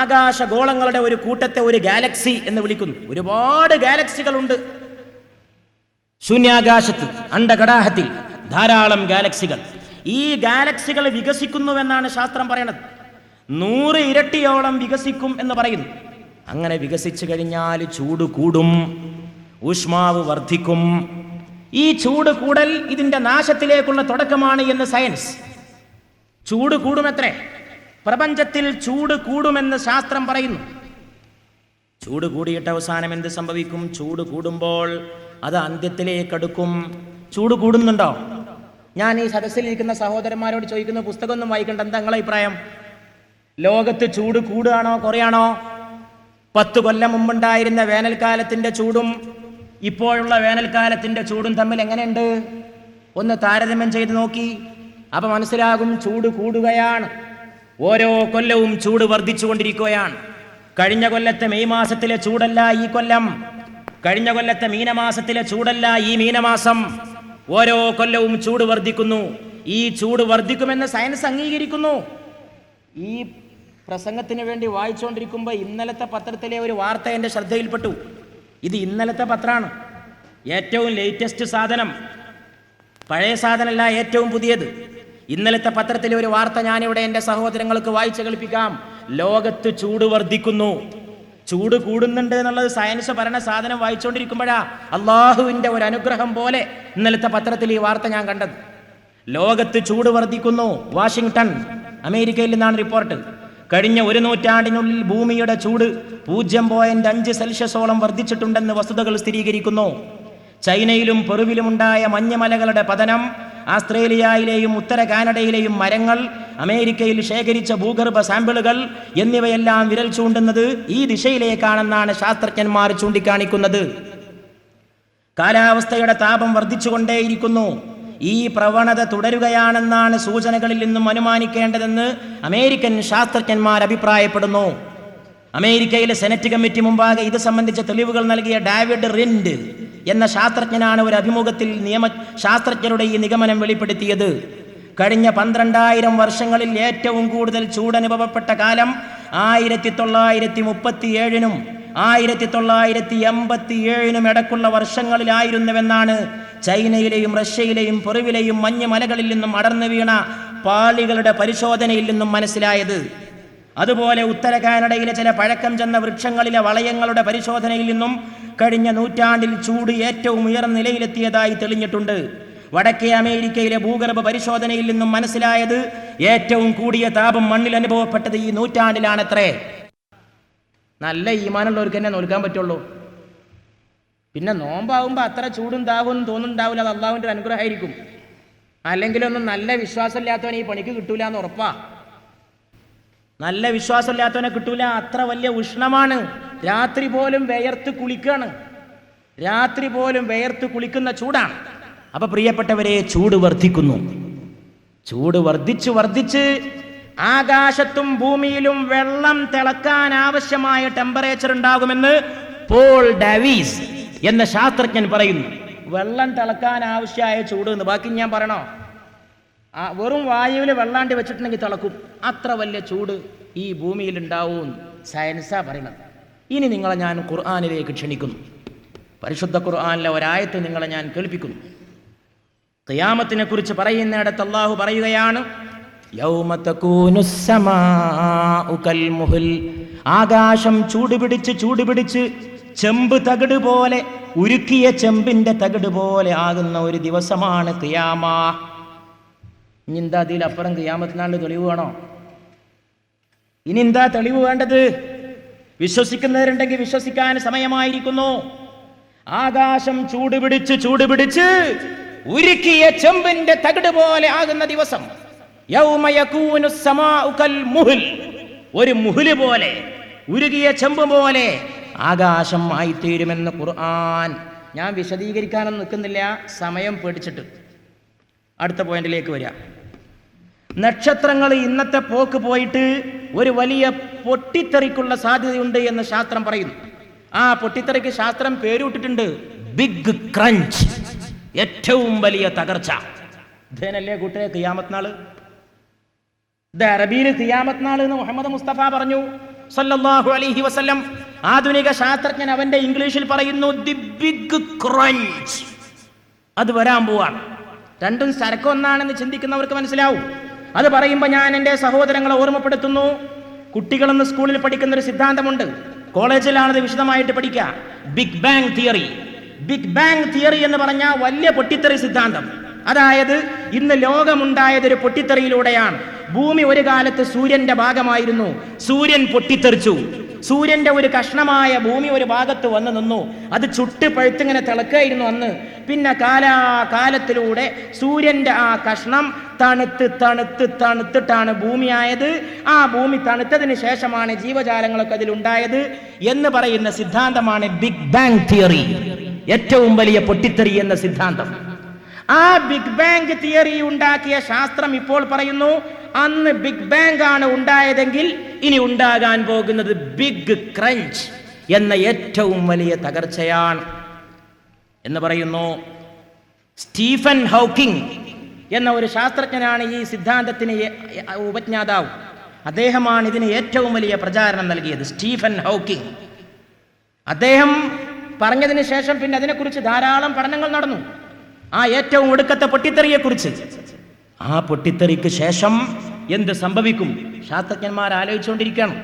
ആകാശഗോളങ്ങളുടെ ഒരു കൂട്ടത്തെ ഒരു ഗാലക്സി എന്ന് വിളിക്കുന്നു. ഒരുപാട് ഗാലക്സികളുണ്ട് ശൂന്യാകാശത്ത്, അണ്ഡകടാഹത്തിൽ ധാരാളം ഗാലക്സികൾ. ഈ ഗാലക്സികൾ വികസിക്കുന്നുവെന്നാണ് ശാസ്ത്രം പറയുന്നത്. 100 ഇരട്ടിയോളം വികസിക്കും എന്ന് പറയുന്നു. അങ്ങനെ വികസിച്ചു കഴിഞ്ഞാൽ ചൂട് കൂടും, ഊഷ്മാവ് വർദ്ധിക്കും. ഈ ചൂട് കൂടൽ ഇതിന്റെ നാശത്തിലേക്കുള്ള തുടക്കമാണ് എന്ന് സയൻസ്. ചൂട് കൂടുമത്രേ, പ്രപഞ്ചത്തിൽ ചൂട് കൂടുമെന്ന് ശാസ്ത്രം പറയുന്നു. ചൂട് കൂടിയിട്ട് അവസാനം എന്ത് സംഭവിക്കും? ചൂട് കൂടുമ്പോൾ അത് അന്ത്യത്തിലേക്കടുക്കും. ചൂട് കൂടുന്നുണ്ടോ? ഞാൻ ഈ സദസ്സിലിരിക്കുന്ന സഹോദരന്മാരോട് ചോദിക്കുന്ന പുസ്തകമൊന്നും വായിക്കേണ്ട, എന്താ നിങ്ങളുടെ അഭിപ്രായം? ലോകത്ത് ചൂട് കൂടുകയാണോ കുറയാണോ? 10 കൊല്ലം മുമ്പുണ്ടായിരുന്ന വേനൽക്കാലത്തിന്റെ ചൂടും ഇപ്പോഴുള്ള വേനൽക്കാലത്തിന്റെ ചൂടും തമ്മിൽ എങ്ങനെയുണ്ട്? ഒന്ന് താരതമ്യം ചെയ്ത് നോക്കി. അപ്പൊ മനസ്സിലാകും ചൂട് കൂടുകയാണ്. ഓരോ കൊല്ലവും ചൂട് വർദ്ധിച്ചുകൊണ്ടിരിക്കുകയാണ്. കഴിഞ്ഞ കൊല്ലത്തെ മെയ് മാസത്തിലെ ചൂടല്ല ഈ കൊല്ലം, കഴിഞ്ഞ കൊല്ലത്തെ മീനമാസത്തിലെ ചൂടല്ല ഈ മീനമാസം. ഓരോ കൊല്ലവും ചൂട് വർദ്ധിക്കുന്നു. ഈ ചൂട് വർദ്ധിക്കുമെന്ന് സയൻസ് അംഗീകരിക്കുന്നു. ഈ പ്രസംഗത്തിന് വേണ്ടി വായിച്ചുകൊണ്ടിരിക്കുമ്പോൾ ഇന്നലത്തെ പത്രത്തിലെ ഒരു വാർത്ത എൻ്റെ ശ്രദ്ധയിൽപ്പെട്ടു. ഇത് ഇന്നലത്തെ പത്രമാണ്, ഏറ്റവും ലേറ്റസ്റ്റ് സാധനം, പഴയ സാധനമല്ല, ഏറ്റവും പുതിയത്. ഇന്നലത്തെ പത്രത്തിലെ ഒരു വാർത്ത ഞാനിവിടെ എൻ്റെ സഹോദരങ്ങൾക്ക് വായിച്ചു കേൾപ്പിക്കാം. ലോകത്ത് ചൂട് വർദ്ധിക്കുന്നു, ചൂട് കൂടുന്നുണ്ട് എന്നുള്ളത് സയൻസ് പറഞ്ഞ സാധനം വായിച്ചുകൊണ്ടിരിക്കുമ്പോഴാ അള്ളാഹുവിൻ്റെ ഒരു അനുഗ്രഹം പോലെ ഇന്നലത്തെ പത്രത്തിൽ ഈ വാർത്ത ഞാൻ കണ്ടത്. ലോകത്ത് ചൂട് വർദ്ധിക്കുന്നു. വാഷിംഗ്ടൺ, അമേരിക്കയിൽ നിന്നാണ് റിപ്പോർട്ട്. കഴിഞ്ഞ 1 നൂറ്റാണ്ടിനുള്ളിൽ ഭൂമിയുടെ ചൂട് 0.5 സെൽഷ്യസോളം വർദ്ധിച്ചിട്ടുണ്ടെന്ന് വസ്തുതകൾ സ്ഥിരീകരിക്കുന്നു. ചൈനയിലും പെറുവിലുമുണ്ടായ മഞ്ഞുമലകളുടെ പതനം, ആസ്ട്രേലിയയിലെയും ഉത്തര കാനഡയിലെയും മരങ്ങൾ, അമേരിക്കയിൽ ശേഖരിച്ച ഭൂഗർഭ സാമ്പിളുകൾ എന്നിവയെല്ലാം വിരൽ ചൂണ്ടുന്നത് ഈ ദിശയിലേക്കാണെന്നാണ് ശാസ്ത്രജ്ഞന്മാർ ചൂണ്ടിക്കാണിക്കുന്നത്. കാലാവസ്ഥയുടെ താപം വർദ്ധിച്ചുകൊണ്ടേയിരിക്കുന്നു. ഈ പ്രവണത തുടരുകയാണെന്നാണ് സൂചനകളിൽ നിന്നും അനുമാനിക്കേണ്ടതെന്ന് അമേരിക്കൻ ശാസ്ത്രജ്ഞന്മാർ അഭിപ്രായപ്പെടുന്നു. അമേരിക്കയിലെ സെനറ്റ് കമ്മിറ്റി മുമ്പാകെ ഇത് സംബന്ധിച്ച തെളിവുകൾ നൽകിയ ഡേവിഡ് റിൻഡ് എന്ന ശാസ്ത്രജ്ഞനാണ് ഒരു അഭിമുഖത്തിൽ ശാസ്ത്രജ്ഞരുടെ ഈ നിഗമനം വെളിപ്പെടുത്തിയത്. കഴിഞ്ഞ 12,000 വർഷങ്ങളിൽ ഏറ്റവും കൂടുതൽ ചൂടനുഭവപ്പെട്ട കാലം 1937-നും 1987-നും ഇടക്കുള്ള വർഷങ്ങളിലായിരുന്നുവെന്നാണ് ചൈനയിലെയും റഷ്യയിലെയും പെറുവിലെയും മഞ്ഞുമലകളിൽ നിന്നും അടർന്നു വീണ പാളികളുടെ പരിശോധനയിൽ നിന്നും മനസ്സിലായത്. അതുപോലെ ഉത്തര കാനഡയിലെ ചില പഴക്കം ചെന്ന വൃക്ഷങ്ങളിലെ വളയങ്ങളുടെ പരിശോധനയിൽ നിന്നും കഴിഞ്ഞ നൂറ്റാണ്ടിൽ ചൂട് ഏറ്റവും ഉയർന്ന നിലയിലെത്തിയതായി തെളിഞ്ഞിട്ടുണ്ട്. വടക്കേ അമേരിക്കയിലെ ഭൂഗർഭ പരിശോധനയിൽ നിന്നും മനസ്സിലായത് ഏറ്റവും കൂടിയ താപം മണ്ണിൽ അനുഭവപ്പെട്ടത് ഈ നൂറ്റാണ്ടിലാണത്രേ. നല്ല ഈമാനുള്ളവർക്ക് തന്നെ നോൽക്കാൻ പറ്റുള്ളൂ. പിന്നെ നോമ്പാവുമ്പോൾ അത്ര ചൂടും താപമൊന്നും തോന്നുന്നുണ്ടാവില്ല, അത് അള്ളാഹുവിൻ്റെ ഒരു അനുഗ്രഹമായിരിക്കും. അല്ലെങ്കിലൊന്നും നല്ല വിശ്വാസമില്ലാത്തവനെ ഈ പണിക്ക് കിട്ടൂല എന്ന് ഉറപ്പാ. നല്ല വിശ്വാസമില്ലാത്തവനെ കിട്ടൂല, അത്ര വലിയ ഉഷ്ണമാണ്. രാത്രി പോലും വിയർത്ത് കുളിക്കാണ്, രാത്രി പോലും വിയർത്ത് കുളിക്കുന്ന ചൂടാണ്. അപ്പൊ പ്രിയപ്പെട്ടവരെ, ചൂട് വർദ്ധിക്കുന്നു. ചൂട് വർദ്ധിച്ച് ആകാശത്തും ഭൂമിയിലും വെള്ളം തിളക്കാൻ ആവശ്യമായ ടെമ്പറേച്ചർ ഉണ്ടാകുമെന്ന് പോൾ ഡാവിസ് എന്ന ശാസ്ത്രജ്ഞൻ പറയുന്നു. വെള്ളം തിളക്കാൻ ആവശ്യമായ ചൂട് എന്ന് ബാക്കി ഞാൻ പറയണോ? വെറും വായുവിൽ വെള്ളാണ്ടി വെച്ചിട്ടുണ്ടെങ്കിൽ തിളക്കും. അത്ര വലിയ ചൂട് ഈ ഭൂമിയിൽ ഉണ്ടാവും, സയൻസാ പറയുന്നത്. ഇനി നിങ്ങളെ ഞാൻ ഖുർആനിലേക്ക് ക്ഷണിക്കുന്നു. പരിശുദ്ധ ഖുർആനിലെ ഒരായത്ത് നിങ്ങളെ ഞാൻ കേൾപ്പിക്കുന്നു. ഖിയാമത്തിനെ കുറിച്ച് പറയുന്നിടത്ത് അല്ലാഹു പറയുകയാണ്, യൗമ തകൂനുസ് സമാഉ കൽമുഹൽ, ആകാശം ചൂടുപിടിച്ച് ചെമ്പ് തകിട് പോലെ, ഉരുക്കിയ ചെമ്പിന്റെ തകിട് പോലെ ആകുന്ന ഒരു ദിവസമാണ് ഖിയാമ. ഇനി എന്താ അതിലപ്പുറം ഖിയാമത്തിനാണ്ട് തെളിവ് വേണോ? ഇനി എന്താ തെളിവ് വേണ്ടത്? വിശ്വസിക്കുന്നവരുണ്ടെങ്കിൽ വിശ്വസിക്കാൻ സമയമായിരിക്കുന്നു. ആകാശം ചൂടുപിടിച്ച് ഉരുക്കിയ ചെമ്പിന്റെ തകിട് പോലെ ആകുന്ന ദിവസം, യൗമ യകൂനുസ് സമാഉ കൽമുഹൽ, ഒരു മുഹല് പോലെ, ഉരുകിയ ചെമ്പ് പോലെ ആകാശം ആയിത്തീരുമെന്ന് ഖുർആൻ. ഞാൻ വിശദീകരിക്കാനൊന്നും നിൽക്കുന്നില്ല, സമയം പേടിച്ചിട്ട്. അടുത്ത പോയിന്റിലേക്ക് വരിക. നക്ഷത്രങ്ങൾ ഇന്നത്തെ പോക്ക് പോയിട്ട് ഒരു വലിയ പൊട്ടിത്തെറിക്കുള്ള സാധ്യതയുണ്ട് എന്ന് ശാസ്ത്രം പറയുന്നു. ആ പൊട്ടിത്തെറിക്ക് ശാസ്ത്രം പേരുവിട്ടിട്ടുണ്ട് ബിഗ് ക്രഞ്ച്, ഏറ്റവും വലിയ തകർച്ച. ഇതേനല്ലേ കൂട്ടരെ ഖിയാമത്ത് നാള്? ഇത് അറബിയിൽ ഖിയാമത്ത് നാൾ എന്ന് മുഹമ്മദ് മുസ്തഫ പറഞ്ഞു സല്ലല്ലാഹു അലൈഹി വസല്ലം. ആധുനിക ശാസ്ത്രജ്ഞൻ അവന്റെ ഇംഗ്ലീഷിൽ പറയുന്നു ദി ബിഗ് ക്രഞ്ച്. അത് വരാൻ പോവാണ്. രണ്ടും സരക്കൊന്നാണെന്ന് ചിന്തിക്കുന്നവർക്ക് മനസ്സിലാവും. അത് പറയുമ്പോൾ ഞാൻ എൻ്റെ സഹോദരങ്ങളെ ഓർമ്മപ്പെടുത്തുന്നു. കുട്ടികളെന്ന് സ്കൂളിൽ പഠിക്കുന്ന ഒരു സിദ്ധാന്തമുണ്ട്, കോളേജിലാണത് വിശദമായിട്ട് പഠിക്കുക. Big bang theory. Big bang theory എന്ന് പറഞ്ഞാൽ വലിയ പൊട്ടിത്തെറി സിദ്ധാന്തം. അതായത് ഇന്ന് ലോകമുണ്ടായത് ഒരു പൊട്ടിത്തെറിയിലൂടെയാണ്. ഭൂമി ഒരു കാലത്ത് സൂര്യന്റെ ഭാഗമായിരുന്നു, സൂര്യൻ പൊട്ടിത്തെറിച്ചു. സൂര്യന്റെ ഒരു കഷ്ണമായ ഭൂമി ഒരു ഭാഗത്ത് വന്ന് നിന്നു. അത് ചുട്ട് പഴുത്തിങ്ങനെ തിളക്കായിരുന്നു അന്ന്. പിന്നെ കാലാകാലത്തിലൂടെ സൂര്യന്റെ ആ കഷ്ണം തണുത്തിട്ടാണ് ഭൂമിയായത്. ആ ഭൂമി തണുത്തതിന് ശേഷമാണ് ജീവജാലങ്ങളൊക്കെ അതിലുണ്ടായത് എന്ന് പറയുന്ന സിദ്ധാന്തമാണ് ബിഗ് ബാങ് തിയറി, ഏറ്റവും വലിയ പൊട്ടിത്തെറി എന്ന സിദ്ധാന്തം. ആ ബിഗ് ബാങ് തിയറി ഉണ്ടാക്കിയ ശാസ്ത്രം ഇപ്പോൾ പറയുന്നു അന്ന് ബിഗ് ബാങ് ആണ് ഉണ്ടായതെങ്കിൽ ഇനി ഉണ്ടാകാൻ പോകുന്നത് ബിഗ് ക്രഞ്ച് എന്ന ഏറ്റവും വലിയ തകർച്ചയാണ് എന്ന് പറയുന്നു. സ്റ്റീഫൻ ഹോക്കിംഗ് എന്ന ഒരു ശാസ്ത്രജ്ഞനാണ് ഈ സിദ്ധാന്തത്തിന് ഉപജ്ഞാതാവ്. അദ്ദേഹമാണ് ഇതിന് ഏറ്റവും വലിയ പ്രചാരണം നൽകിയത്, സ്റ്റീഫൻ ഹോക്കിംഗ്. അദ്ദേഹം പറഞ്ഞതിന് ശേഷം പിന്നെ അതിനെക്കുറിച്ച് ധാരാളം പഠനങ്ങൾ നടന്നു. ആ ഏറ്റവും ഒടുക്കത്തെ പൊട്ടിത്തെറിയെക്കുറിച്ച്. ആ പൊട്ടിത്തെറിക്ക് ശേഷം എന്ത് സംഭവിക്കും ശാസ്ത്രജ്ഞന്മാർ ആലോചിച്ചുകൊണ്ടിരിക്കുകയാണ്.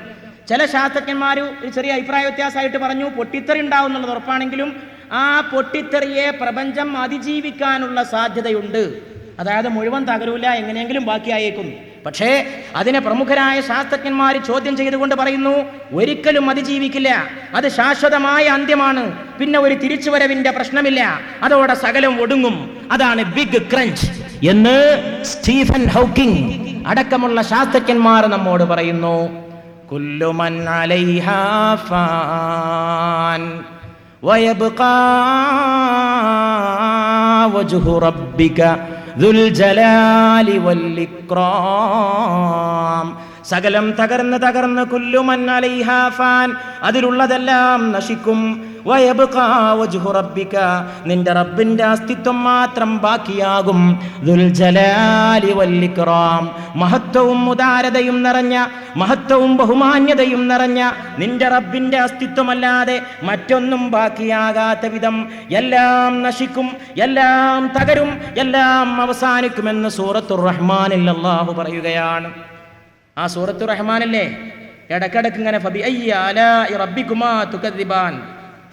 ചില ശാസ്ത്രജ്ഞന്മാർ ഒരു ചെറിയ അഭിപ്രായ വ്യത്യാസമായിട്ട് പറഞ്ഞു പൊട്ടിത്തെറി ഉണ്ടാവും എന്നുള്ളത് ഉറപ്പാണെങ്കിലും ആ പൊട്ടിത്തെറിയെ പ്രപഞ്ചം അതിജീവിക്കാനുള്ള സാധ്യതയുണ്ട്. അതായത് മുഴുവൻ തകരൂല, എങ്ങനെയെങ്കിലും ബാക്കിയായേക്കും. പക്ഷേ അതിനെ പ്രമുഖരായ ശാസ്ത്രജ്ഞന്മാർ ചോദ്യം ചെയ്തുകൊണ്ട് പറയുന്നു ഒരിക്കലും അതിജീവിക്കില്ല, അത് ശാശ്വതമായ അന്ത്യമാണ്, പിന്നെ ഒരു തിരിച്ചുവരവിന്റെ പ്രശ്നമില്ല, അതോടെ സകലം ഒടുങ്ങും. അതാണ് ബിഗ് ക്രഞ്ച് എന്ന് സ്റ്റീഫൻ ഹോക്കിംഗ് അടക്കമുള്ള ശാസ്ത്രജ്ഞന്മാർ നമ്മോട് പറയുന്നു. കുല്ലു മൻ അലൈഹാ ഫാൻ വയബ്ഖാ വജ്ഹു റബ്ബിക ദുൽ ജലാലി വൽ ഇക്റാം. സകലം തകർന്ന് കുല്ലു മൻ അലൈഹാ ഫാൻ, അതിലുള്ളതെല്ലാം നശിക്കും. വയബ്ഖാ വജ്ഹു റബ്ബിക, നിന്റെ റബ്ബിന്റെ അസ്തിത്വം മാത്രം ബാക്കിയാകും. ദുൽ ജലാലി വൽ ഇക്റാം, മഹത്വവും ഉദാരതയും നിറഞ്ഞ, മഹത്വവും ബഹുമാന്യതയും നിറഞ്ഞ നിന്റെ റബ്ബിന്റെ അസ്തിത്വമല്ലാതെ മറ്റൊന്നും ബാക്കിയാകാത്ത വിധം എല്ലാം നശിക്കും, എല്ലാം തകരും, എല്ലാം അവസാനിക്കുമെന്ന് സൂറത്തുർ റഹ്മാനിൽ അല്ലാഹു പറയുകയാണ്. ആ സൂറത്തുർ റഹ്മാനല്ലേ ഇടക്കിടക്ക് ഇങ്ങനെ ഫബി അയ്യി ആലാഇ റബ്ബികുമാ തുകദ്ദിബാൻ,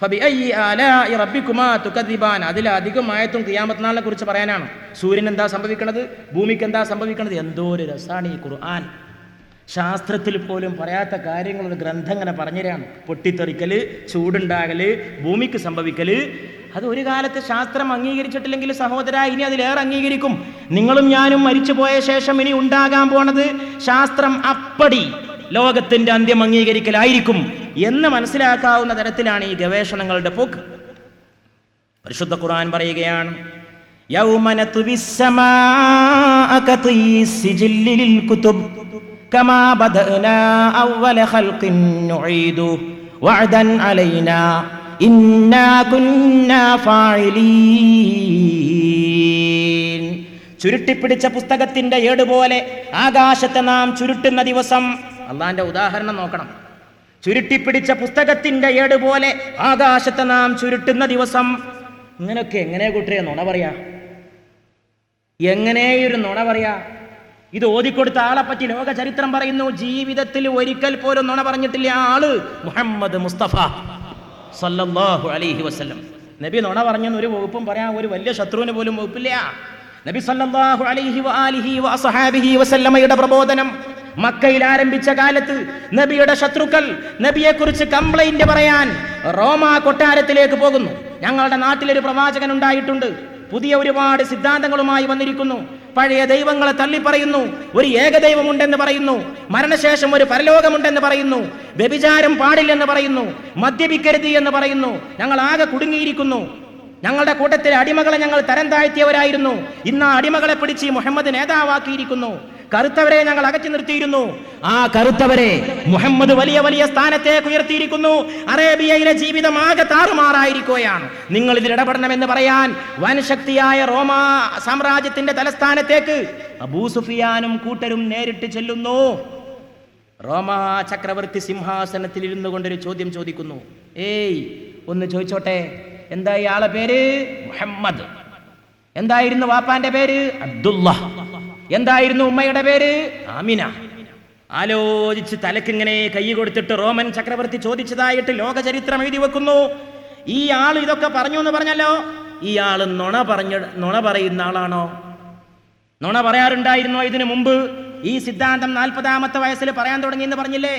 ഫബി അയ്യി ആലാഇ റബ്ബികുമാ തുകദ്ദിബാൻ. അതിലധികം ആയത്തും ഖിയാമത്ത് നാളിനെ കുറിച്ച് പറയാനാണ്. സൂര്യൻ എന്താ സംഭവിക്കണത്, ഭൂമിക്ക് എന്താ സംഭവിക്കണത്. എന്തോ ഒരു രസാണ് ഈ ഖുർആൻ. ശാസ്ത്രത്തിൽ പോലും പറയാത്ത കാര്യങ്ങൾ ഒരു ഗ്രന്ഥം ഇങ്ങനെ പറഞ്ഞുതരാണ്. പൊട്ടിത്തെറിക്കല്, ചൂടുണ്ടാകല്, ഭൂമിക്ക് സംഭവിക്കല്. അത് ഒരു കാലത്ത് ശാസ്ത്രം അംഗീകരിച്ചിട്ടില്ലെങ്കിൽ സഹോദര ഇനി അതിലേറെ അംഗീകരിക്കും. നിങ്ങളും ഞാനും മരിച്ചു പോയ ശേഷം ഇനി ഉണ്ടാകാൻ പോണത് ശാസ്ത്രം അപ്പടി ലോകത്തിന്റെ അന്ത്യം അംഗീകരിക്കലായിരിക്കും എന്ന് മനസ്സിലാക്കാവുന്ന തരത്തിലാണ് ഈ ഗവേഷണങ്ങളുടെ പോക്ക്. പരിശുദ്ധ ഖുർആൻ പറയുകയാണ് യൗമ നത്വിസ് സമാഅ കത്വീസ് സിജില്ലി ലിൽ കുതുബ് കമാ ബദഅനാ അവ്വല ഖൽഖിൻ നുഈദു വഅദൻ അലൈനാ ഇന്നാ കുന്നാ ഫാഇലീൻ. ചുരുട്ടിപ്പിടിച്ച പുസ്തകത്തിന്റെ ഏടുപോലെ ആകാശത്തെ നാം ചുരുട്ടുന്ന ദിവസം. അള്ളാന്റെ ഉദാഹരണം നോക്കണം. ചുരുട്ടിപ്പിടിച്ച പുസ്തകത്തിന്റെ ഏടുപോലെ ആകാശത്തെ നാം ചുരുട്ടുന്ന ദിവസം. ഇങ്ങനെയൊക്കെ എങ്ങനെ കൂട്ടരെ നുണ പറയാ? എങ്ങനെയൊരു നുണ പറയാ? ഇത് ഓതിക്കൊടുത്ത ആളെപ്പറ്റി ലോക ചരിത്രം പറയുന്നു, ജീവിതത്തിൽ ഒരിക്കൽ പോലും നുണ പറഞ്ഞിട്ടില്ല ആള് മുഹമ്മദ് മുസ്തഫ സല്ലല്ലാഹു അലൈഹി വസല്ലം. നബി നുണ പറഞ്ഞെന്ന് ഒരു വകുപ്പും പറയാൻ ഒരു വലിയ ശത്രുവിന് പോലും വകുപ്പില്ല. നബി സല്ലല്ലാഹു അലൈഹി വആലിഹി വസഹബിഹി വസല്ലമയുടെ പ്രബോധനം മക്കയിൽ ആരംഭിച്ച കാലത്ത് നബിയുടെ ശത്രുക്കൾ നബിയെക്കുറിച്ച് കംപ്ലൈന്റ് പറയാൻ റോമാ കൊട്ടാരത്തിലേക്ക് പോകുന്നു. ഞങ്ങളുടെ നാട്ടിലൊരു പ്രവാചകൻ ഉണ്ടായിട്ടുണ്ട്, പുതിയ ഒരുപാട് സിദ്ധാന്തങ്ങളുമായി വന്നിരിക്കുന്നു, പഴയ ദൈവങ്ങളെ തള്ളിപ്പറയുന്നു, ഒരു ഏകദൈവമുണ്ടെന്ന് പറയുന്നു, മരണശേഷം ഒരു പരലോകമുണ്ടെന്ന് പറയുന്നു, വ്യഭിചാരം പാടില്ലെന്ന് പറയുന്നു, മദ്യപിക്കരുത് എന്ന് പറയുന്നു. ഞങ്ങൾ ആകെ കുടുങ്ങിയിരിക്കുന്നു. ഞങ്ങളുടെ കൂട്ടത്തിലെ അടിമകളെ ഞങ്ങൾ തരം താഴ്ത്തിയവരായിരുന്നു, ഇന്ന് ആ അടിമകളെ പിടിച്ച് മുഹമ്മദ് നേതാവാക്കിയിരിക്കുന്നു. കറുത്തവരെ ഞങ്ങൾ അകറ്റി നിർത്തിയിരുന്നു, ആ കറുത്തവരെ മുഹമ്മദ് വലിയ വലിയ സ്ഥാനത്തേക്ക് ഉയർത്തിയിരിക്കുന്നു. അറേബ്യയിലെ ജീവിതം ആകെ താറുമാറായിരിക്കുകയാണ്. നിങ്ങൾ ഇതിൽ ഇടപെടണമെന്ന് പറയാൻ വൻശക്തിയായ റോമാ സാമ്രാജ്യത്തിന്റെ തലസ്ഥാനത്തേക്ക് അബൂ സുഫിയാനും കൂട്ടരും നേരിട്ട് ചെല്ലുന്നു. റോമാ ചക്രവർത്തി സിംഹാസനത്തിൽ ഇരുന്നു കൊണ്ടൊരു ചോദ്യം ചോദിക്കുന്നു. ഏയ് ഒന്ന് ചോദിച്ചോട്ടെ, എന്താ ഇയാളെ പേര്? മുഹമ്മദ്. എന്തായിരുന്നു വാപ്പാന്റെ പേര്? അബ്ദുള്ള. എന്തായിരുന്നു ഉമ്മയുടെ പേര്? ആമിന. ആലോചിച്ച് തലക്കിങ്ങനെ കൈ കൊടുത്തിട്ട് റോമൻ ചക്രവർത്തി ചോദിച്ചതായിട്ട് ലോക ചരിത്രം എഴുതി വെക്കുന്നു. ഈ ആൾ ഇതൊക്കെ പറഞ്ഞു എന്ന് പറഞ്ഞല്ലോ, ഈ ആള് നുണ പറയുന്ന ആളാണോ? നുണ പറയാറുണ്ടായിരുന്നോ ഇതിനു മുമ്പ്? ഈ സിദ്ധാന്തം 40-ാമത്തെ വയസ്സിൽ പറയാൻ തുടങ്ങിയെന്ന് പറഞ്ഞില്ലേ?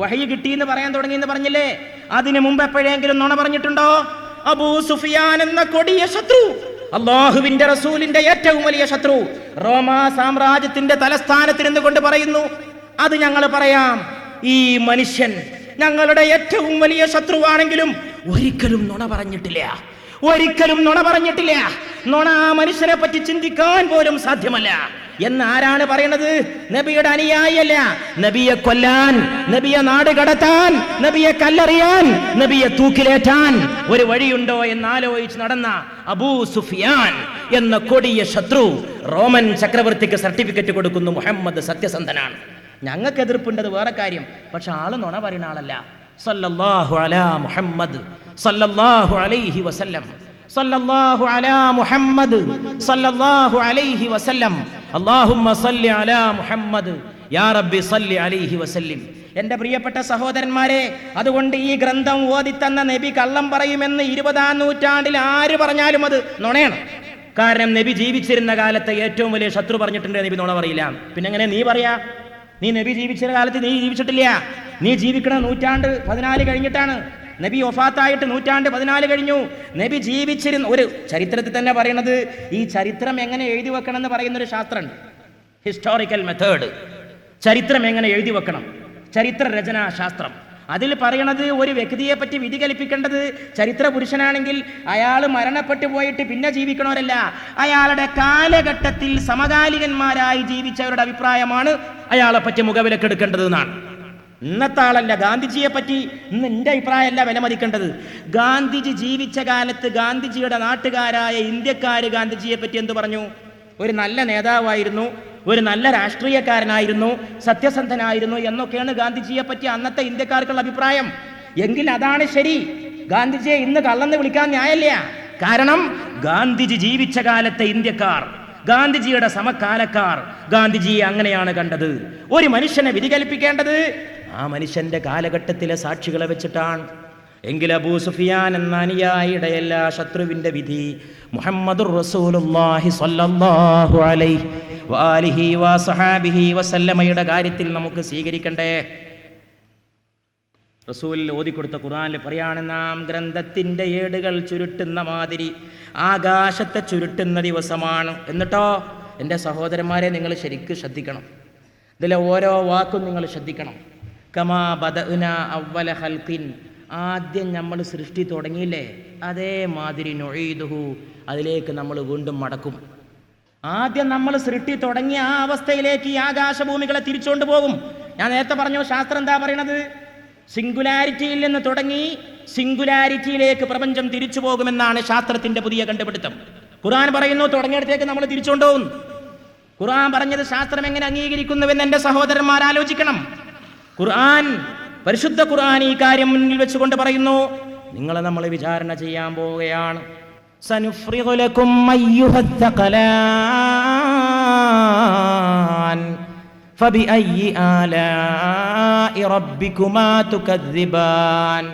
വഹയി കിട്ടിയെന്ന് പറയാൻ തുടങ്ങിയെന്ന് പറഞ്ഞില്ലേ? അതിനു മുമ്പ് എപ്പോഴെങ്കിലും നുണ പറഞ്ഞിട്ടുണ്ടോ? അബൂ സുഫിയാൻ എന്ന കൊടിയ ശത്രു, അല്ലാഹുവിന്റെ റസൂലിന്റെ ഏറ്റവും വലിയ ശത്രു, റോമാ സാമ്രാജ്യത്തിന്റെ തലസ്ഥാനത്തിരുന്നു കൊണ്ട് പറയുന്നു, അത് ഞങ്ങൾ പറയാം, ഈ മനുഷ്യൻ ഞങ്ങളുടെ ഏറ്റവും വലിയ ശത്രുവാണെങ്കിലും ഒരിക്കലും നുണ പറഞ്ഞിട്ടില്ല, ഒരിക്കലും നുണ പറഞ്ഞിട്ടില്ല. നുണ ആ മനുഷ്യനെ പറ്റി ചിന്തിക്കാൻ പോലും സാധ്യമല്ല എന്ന് ആരാണ് പറയണത്? നബിയുടെ അനുയായിയല്ല. നബിയെ കൊല്ലാൻ, നബിയെ നാട് കടത്താൻ, നബിയെ കല്ലെറിയാൻ, നബിയെ തൂക്കിലേറ്റാൻ ഒരു വഴിയുണ്ടോ എന്നാലോചിച്ച് നടന്ന അബൂ സുഫിയാൻ എന്ന കൊടിയ ശത്രു റോമൻ ചക്രവർത്തിക്ക് സർട്ടിഫിക്കറ്റ് കൊടുക്കുന്നു, മുഹമ്മദ് സത്യസന്ധനാണ്. ഞങ്ങൾക്ക് എതിർപ്പുണ്ടത് വേറെ കാര്യം, പക്ഷെ ആള് നുണ പറയുന്ന ആളല്ല. സല്ലല്ലാഹു അലാ മുഹമ്മദ് സല്ലല്ലാഹു അലൈഹി വസല്ലം, സല്ലല്ലാഹു അലാ മുഹമ്മദ് സല്ലല്ലാഹു അലൈഹി വസല്ലം, അല്ലാഹുമ്മ സല്ലി അലാ മുഹമ്മദ് യാ റബ്ബി സല്ലി അലൈഹി വസല്ലിം. എൻ്റെ പ്രിയപ്പെട്ട സഹോദരന്മാരെ, അതുകൊണ്ട് ഈ ഗ്രന്ഥം ഓതിത്തന്ന നബി കള്ളം പറയുമെന്ന് 20-ാം നൂറ്റാണ്ടിൽ ആര് പറഞ്ഞാലും അത് നുണയാണ്. കാരണം നബി ജീവിച്ചിരുന്ന കാലത്തെ ഏറ്റവും വലിയ ശത്രു പറഞ്ഞിട്ടുണ്ട് നബി നുണ പറയില്ല. പിന്നെ എങ്ങനെ നീ പറയാ? നീ നബി ജീവിച്ചിരുന്ന കാലത്ത് നീ ജീവിച്ചിട്ടില്ല. നീ ജീവിക്കണ നൂറ്റാണ്ട് 14 കഴിഞ്ഞിട്ടാണ്. നബി വഫാത്തായിട്ട് നൂറ്റാണ്ട് 14 കഴിഞ്ഞു. നബി ജീവിച്ചിരുന്ന ഒരു ചരിത്രത്തിൽ തന്നെ പറയണത്, ഈ ചരിത്രം എങ്ങനെ എഴുതി വെക്കണം എന്ന് പറയുന്നൊരു ശാസ്ത്രമുണ്ട്, ഹിസ്റ്റോറിക്കൽ മെത്തേഡ്. ചരിത്രം എങ്ങനെ എഴുതി വെക്കണം, ചരിത്ര രചനാ ശാസ്ത്രം. അതിൽ പറയണത് ഒരു വ്യക്തിയെ പറ്റി വിധി കൽപ്പിക്കേണ്ടത് ചരിത്ര പുരുഷനാണെങ്കിൽ അയാൾ മരണപ്പെട്ടു പോയിട്ട് പിന്നെ ജീവിക്കണവരല്ല, അയാളുടെ കാലഘട്ടത്തിൽ സമകാലികന്മാരായി ജീവിച്ചവരുടെ അഭിപ്രായമാണ് അയാളെ പറ്റി മുഖവിലക്കെടുക്കേണ്ടത് എന്നാണ്. ഇന്നത്തെ ആളല്ല. ഗാന്ധിജിയെ പറ്റി ഇന്ന് എൻ്റെ അഭിപ്രായമല്ല വിലമതിക്കേണ്ടത്. ഗാന്ധിജി ജീവിച്ച കാലത്ത് ഗാന്ധിജിയുടെ നാട്ടുകാരായ ഇന്ത്യക്കാര് ഗാന്ധിജിയെ പറ്റി എന്ത് പറഞ്ഞു? ഒരു നല്ല നേതാവായിരുന്നു, ഒരു നല്ല രാഷ്ട്രീയക്കാരനായിരുന്നു, സത്യസന്ധനായിരുന്നു എന്നൊക്കെയാണ് ഗാന്ധിജിയെ പറ്റി അന്നത്തെ ഇന്ത്യക്കാർക്കുള്ള അഭിപ്രായം. എങ്കിൽ അതാണ് ശരി. ഗാന്ധിജിയെ ഇന്ന് കള്ളെന്ന് വിളിക്കാൻ ന്യായമില്ല. കാരണം ഗാന്ധിജി ജീവിച്ച കാലത്തെ ഇന്ത്യക്കാർ, ഗാന്ധിജിയുടെ സമകാലക്കാർ ഗാന്ധിജിയെ അങ്ങനെയാണ് കണ്ടത്. ഒരു മനുഷ്യനെ വിധി കൽപ്പിക്കേണ്ടത് ആ മനുഷ്യന്റെ കാലഘട്ടത്തിലെ സാക്ഷികളെ വെച്ചിട്ടാണ്. എങ്കിൽ അബൂ സുഫിയാൻ എന്ന അനുയായിയുടെ എല്ലാ ശത്രുവിന്റെ വിധി മുഹമ്മദുർ റസൂലുള്ളാഹി സ്വല്ലല്ലാഹു അലൈഹി വആലിഹി വസഹബിഹി വസല്ലമയുടെ കാര്യത്തിൽ നമുക്ക് സ്വീകരിക്കണ്ടേ? റസൂൽ ഓതിക്കൊടുത്ത ഖുർആനിൽ പറയാണ്, നാം ഗ്രന്ഥത്തിന്റെ ഏടുകൾ ചുരുട്ടുന്ന മാതിരി ആകാശത്തെ ചുരുട്ടുന്ന ദിവസമാണ്. എന്നിട്ടോ എൻ്റെ സഹോദരന്മാരെ, നിങ്ങൾ ശരിക്കും ശ്രദ്ധിക്കണം, ഇതിലെ ഓരോ വാക്കും നിങ്ങൾ ശ്രദ്ധിക്കണം. കമാ ബദഅനാ അവ്വല ഖൽഖിൻ, ആദ്യം നമ്മൾ സൃഷ്ടി തുടങ്ങിയില്ലേ, അതേമാതിരി നുഈദുഹു, അതിലേക്ക് നമ്മൾ വീണ്ടും മടക്കും. ആദ്യം നമ്മൾ സൃഷ്ടി തുടങ്ങിയ ആ അവസ്ഥയിലേക്ക് ഈ ആകാശഭൂമികളെ തിരിച്ചുകൊണ്ട് പോകും. ഞാൻ നേരത്തെ പറഞ്ഞു, ശാസ്ത്രം എന്താ പറയണത്? സിംഗുലാരിറ്റിയിൽ നിന്ന് തുടങ്ങി സിംഗുലാരിറ്റിയിലേക്ക് പ്രപഞ്ചം തിരിച്ചു പോകുമെന്നാണ് ശാസ്ത്രത്തിന്റെ പുതിയ കണ്ടുപിടുത്തം. ഖുർആൻ പറയുന്നു തുടങ്ങിയിടത്തേക്ക് നമ്മൾ തിരിച്ചുകൊണ്ടുപോകും. ഖുർആൻ പറഞ്ഞത് ശാസ്ത്രം എങ്ങനെ അംഗീകരിക്കുന്നുവെന്ന് എൻ്റെ സഹോദരന്മാർ ആലോചിക്കണം. ഖുർആൻ, പരിശുദ്ധ ഖുർആൻ ഈ കാര്യം മുന്നിൽ വെച്ചുകൊണ്ട് പറയുന്നു, നിങ്ങളെ നമ്മൾ വിചാരണ ചെയ്യാൻ പോവുകയാണ്. സനുഫ്രിഗു ലക്കും അയ്യുഹ ത്തഖലാൻ, ഫബിഅയ്യി ആലാഇ റബ്ബികുമാ തുകദ്ദിബാൻ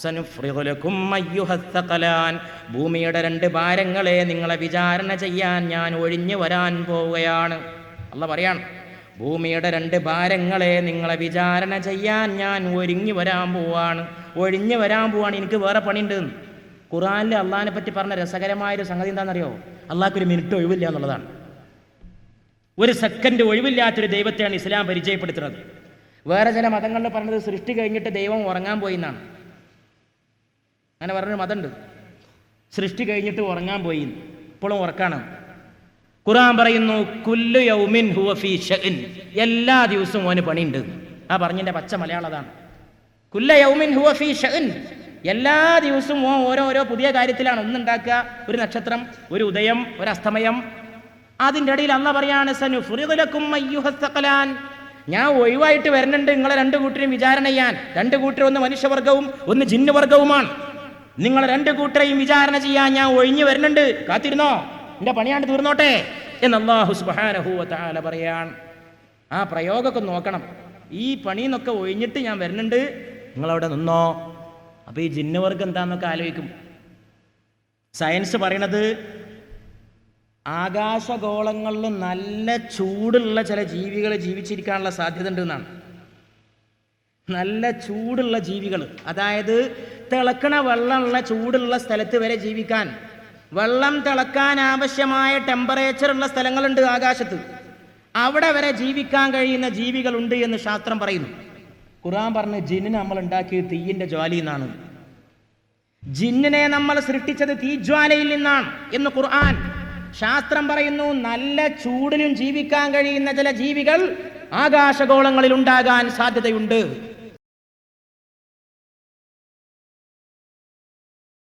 സനുഫ്രിഗു ലക്കും അയ്യുഹസ്സഖലാൻ. ഭൂമിയുടെ 2 ഭാരങ്ങളെ നിങ്ങളെ വിചാരണ ചെയ്യാൻ ഞാൻ ഒഴിഞ്ഞു വരാൻ പോവുകയാണ്. അല്ലാഹ് പറയാണ്, ഭൂമിയുടെ 2 ഭാരങ്ങളെ നിങ്ങളെ വിചാരണ ചെയ്യാൻ ഞാൻ ഒഴിഞ്ഞു വരാൻ പോവാണ്. എനിക്ക് വേറെ പണിയുണ്ട്. ഖുർആനിൽ അള്ളാഹിനെ പറ്റി പറഞ്ഞ രസകരമായൊരു സംഗതി എന്താണെന്നറിയോ? അള്ളാഹ്ക്ക് 1 മിനിറ്റ് ഒഴിവില്ല എന്നുള്ളതാണ്. 1 സെക്കൻഡ് ഒഴിവില്ലാത്തൊരു ദൈവത്തെയാണ് ഇസ്ലാം പരിചയപ്പെടുത്തുന്നത്. വേറെ ചില മതങ്ങളിൽ പറഞ്ഞത് സൃഷ്ടി കഴിഞ്ഞിട്ട് ദൈവം ഉറങ്ങാൻ പോയി എന്നാണ്. അങ്ങനെ പറഞ്ഞൊരു മതമുണ്ട്, സൃഷ്ടി കഴിഞ്ഞിട്ട് ഉറങ്ങാൻ പോയി, ഇപ്പോഴും ഉറക്കാണ്. ഖുർആൻ പറയുന്നു കുല്ലു യൗമിൻ ഹുവ ഫീ ശഅൻ, എല്ലാ ദിവസവും ഓന് പണിയുണ്ട്. ആ പറഞ്ഞതിന്റെ പച്ച മലയാളം അതാണ്. കുല്ല യൗമിൻ ഹുവ ഫീ ശഅൻ, എല്ലാ ദിവസവും ഓരോ പുതിയ കാര്യത്തിലാണ്. ഒന്നുണ്ടാക്കുക, ഒരു നക്ഷത്രം, ഒരു ഉദയം, ഒരു അസ്തമയം. അതിൻ്റെ ഇടയിൽ അല്ലാഹ് പറയാണ് സനുഫ്രിഗു ലക്കും അയ്യുഹസ്സഖലാൻ, ഞാൻ ഒഴിവായിട്ട് വരുന്നുണ്ട് നിങ്ങളെ 2 കൂട്ടരെയും വിചാരണ ചെയ്യാൻ. 2 കൂട്ടർ, ഒന്ന് മനുഷ്യവർഗവും ഒന്ന് ജിന്നുവർഗവുമാണ്. നിങ്ങളെ 2 കൂട്ടരെയും വിചാരണ ചെയ്യാൻ ഞാൻ ഒഴിഞ്ഞു വരുന്നുണ്ട്, കാത്തിരുന്നോ, എൻ്റെ പണിയാണ്ട് തീർന്നോട്ടെ എന്ന് അല്ലാഹു സുബ്ഹാനഹു വ തആല പറയാൻ. ആ പ്രയോഗമൊക്കെ നോക്കണം. ഈ പണിന്നൊക്കെ ഒഴിഞ്ഞിട്ട് ഞാൻ വരുന്നുണ്ട്, നിങ്ങളവിടെ നിന്നോ. അപ്പോൾ ഈ ജിന്നുവർഗം എന്താണെന്നൊക്കെ ആലോചിക്കും. സയൻസ് പറയണത് ആകാശഗോളങ്ങളിൽ നല്ല ചൂടുള്ള ചില ജീവികൾ ജീവിച്ചിരിക്കാനുള്ള സാധ്യത ഉണ്ട് എന്നാണ്. നല്ല ചൂടുള്ള ജീവികൾ, അതായത് തിളക്കണ വെള്ളമുള്ള ചൂടുള്ള സ്ഥലത്ത് വരെ ജീവിക്കാൻ, വെള്ളം തിളക്കാൻ ആവശ്യമായ ടെമ്പറേച്ചറുള്ള സ്ഥലങ്ങളുണ്ട് ആകാശത്ത്, അവിടെ വരെ ജീവിക്കാൻ കഴിയുന്ന ജീവികളുണ്ട് എന്ന് ശാസ്ത്രം പറയുന്നു. ഖുർആൻ പറഞ്ഞ് ജിന്നിനെ നമ്മൾ ഉണ്ടാക്കിയത് തീയിൻ്റെ ജ്വാലയിൽ നിന്നാണ്. ജിന്നിനെ നമ്മൾ സൃഷ്ടിച്ചത് തീജ്വാലയിൽ നിന്നാണ് എന്ന് ഖുർആൻ. ശാസ്ത്രം പറയുന്നു നല്ല ചൂടിലും ജീവിക്കാൻ കഴിയുന്ന ചില ജീവികൾ ആകാശഗോളങ്ങളിൽ ഉണ്ടാകാൻ സാധ്യതയുണ്ട്.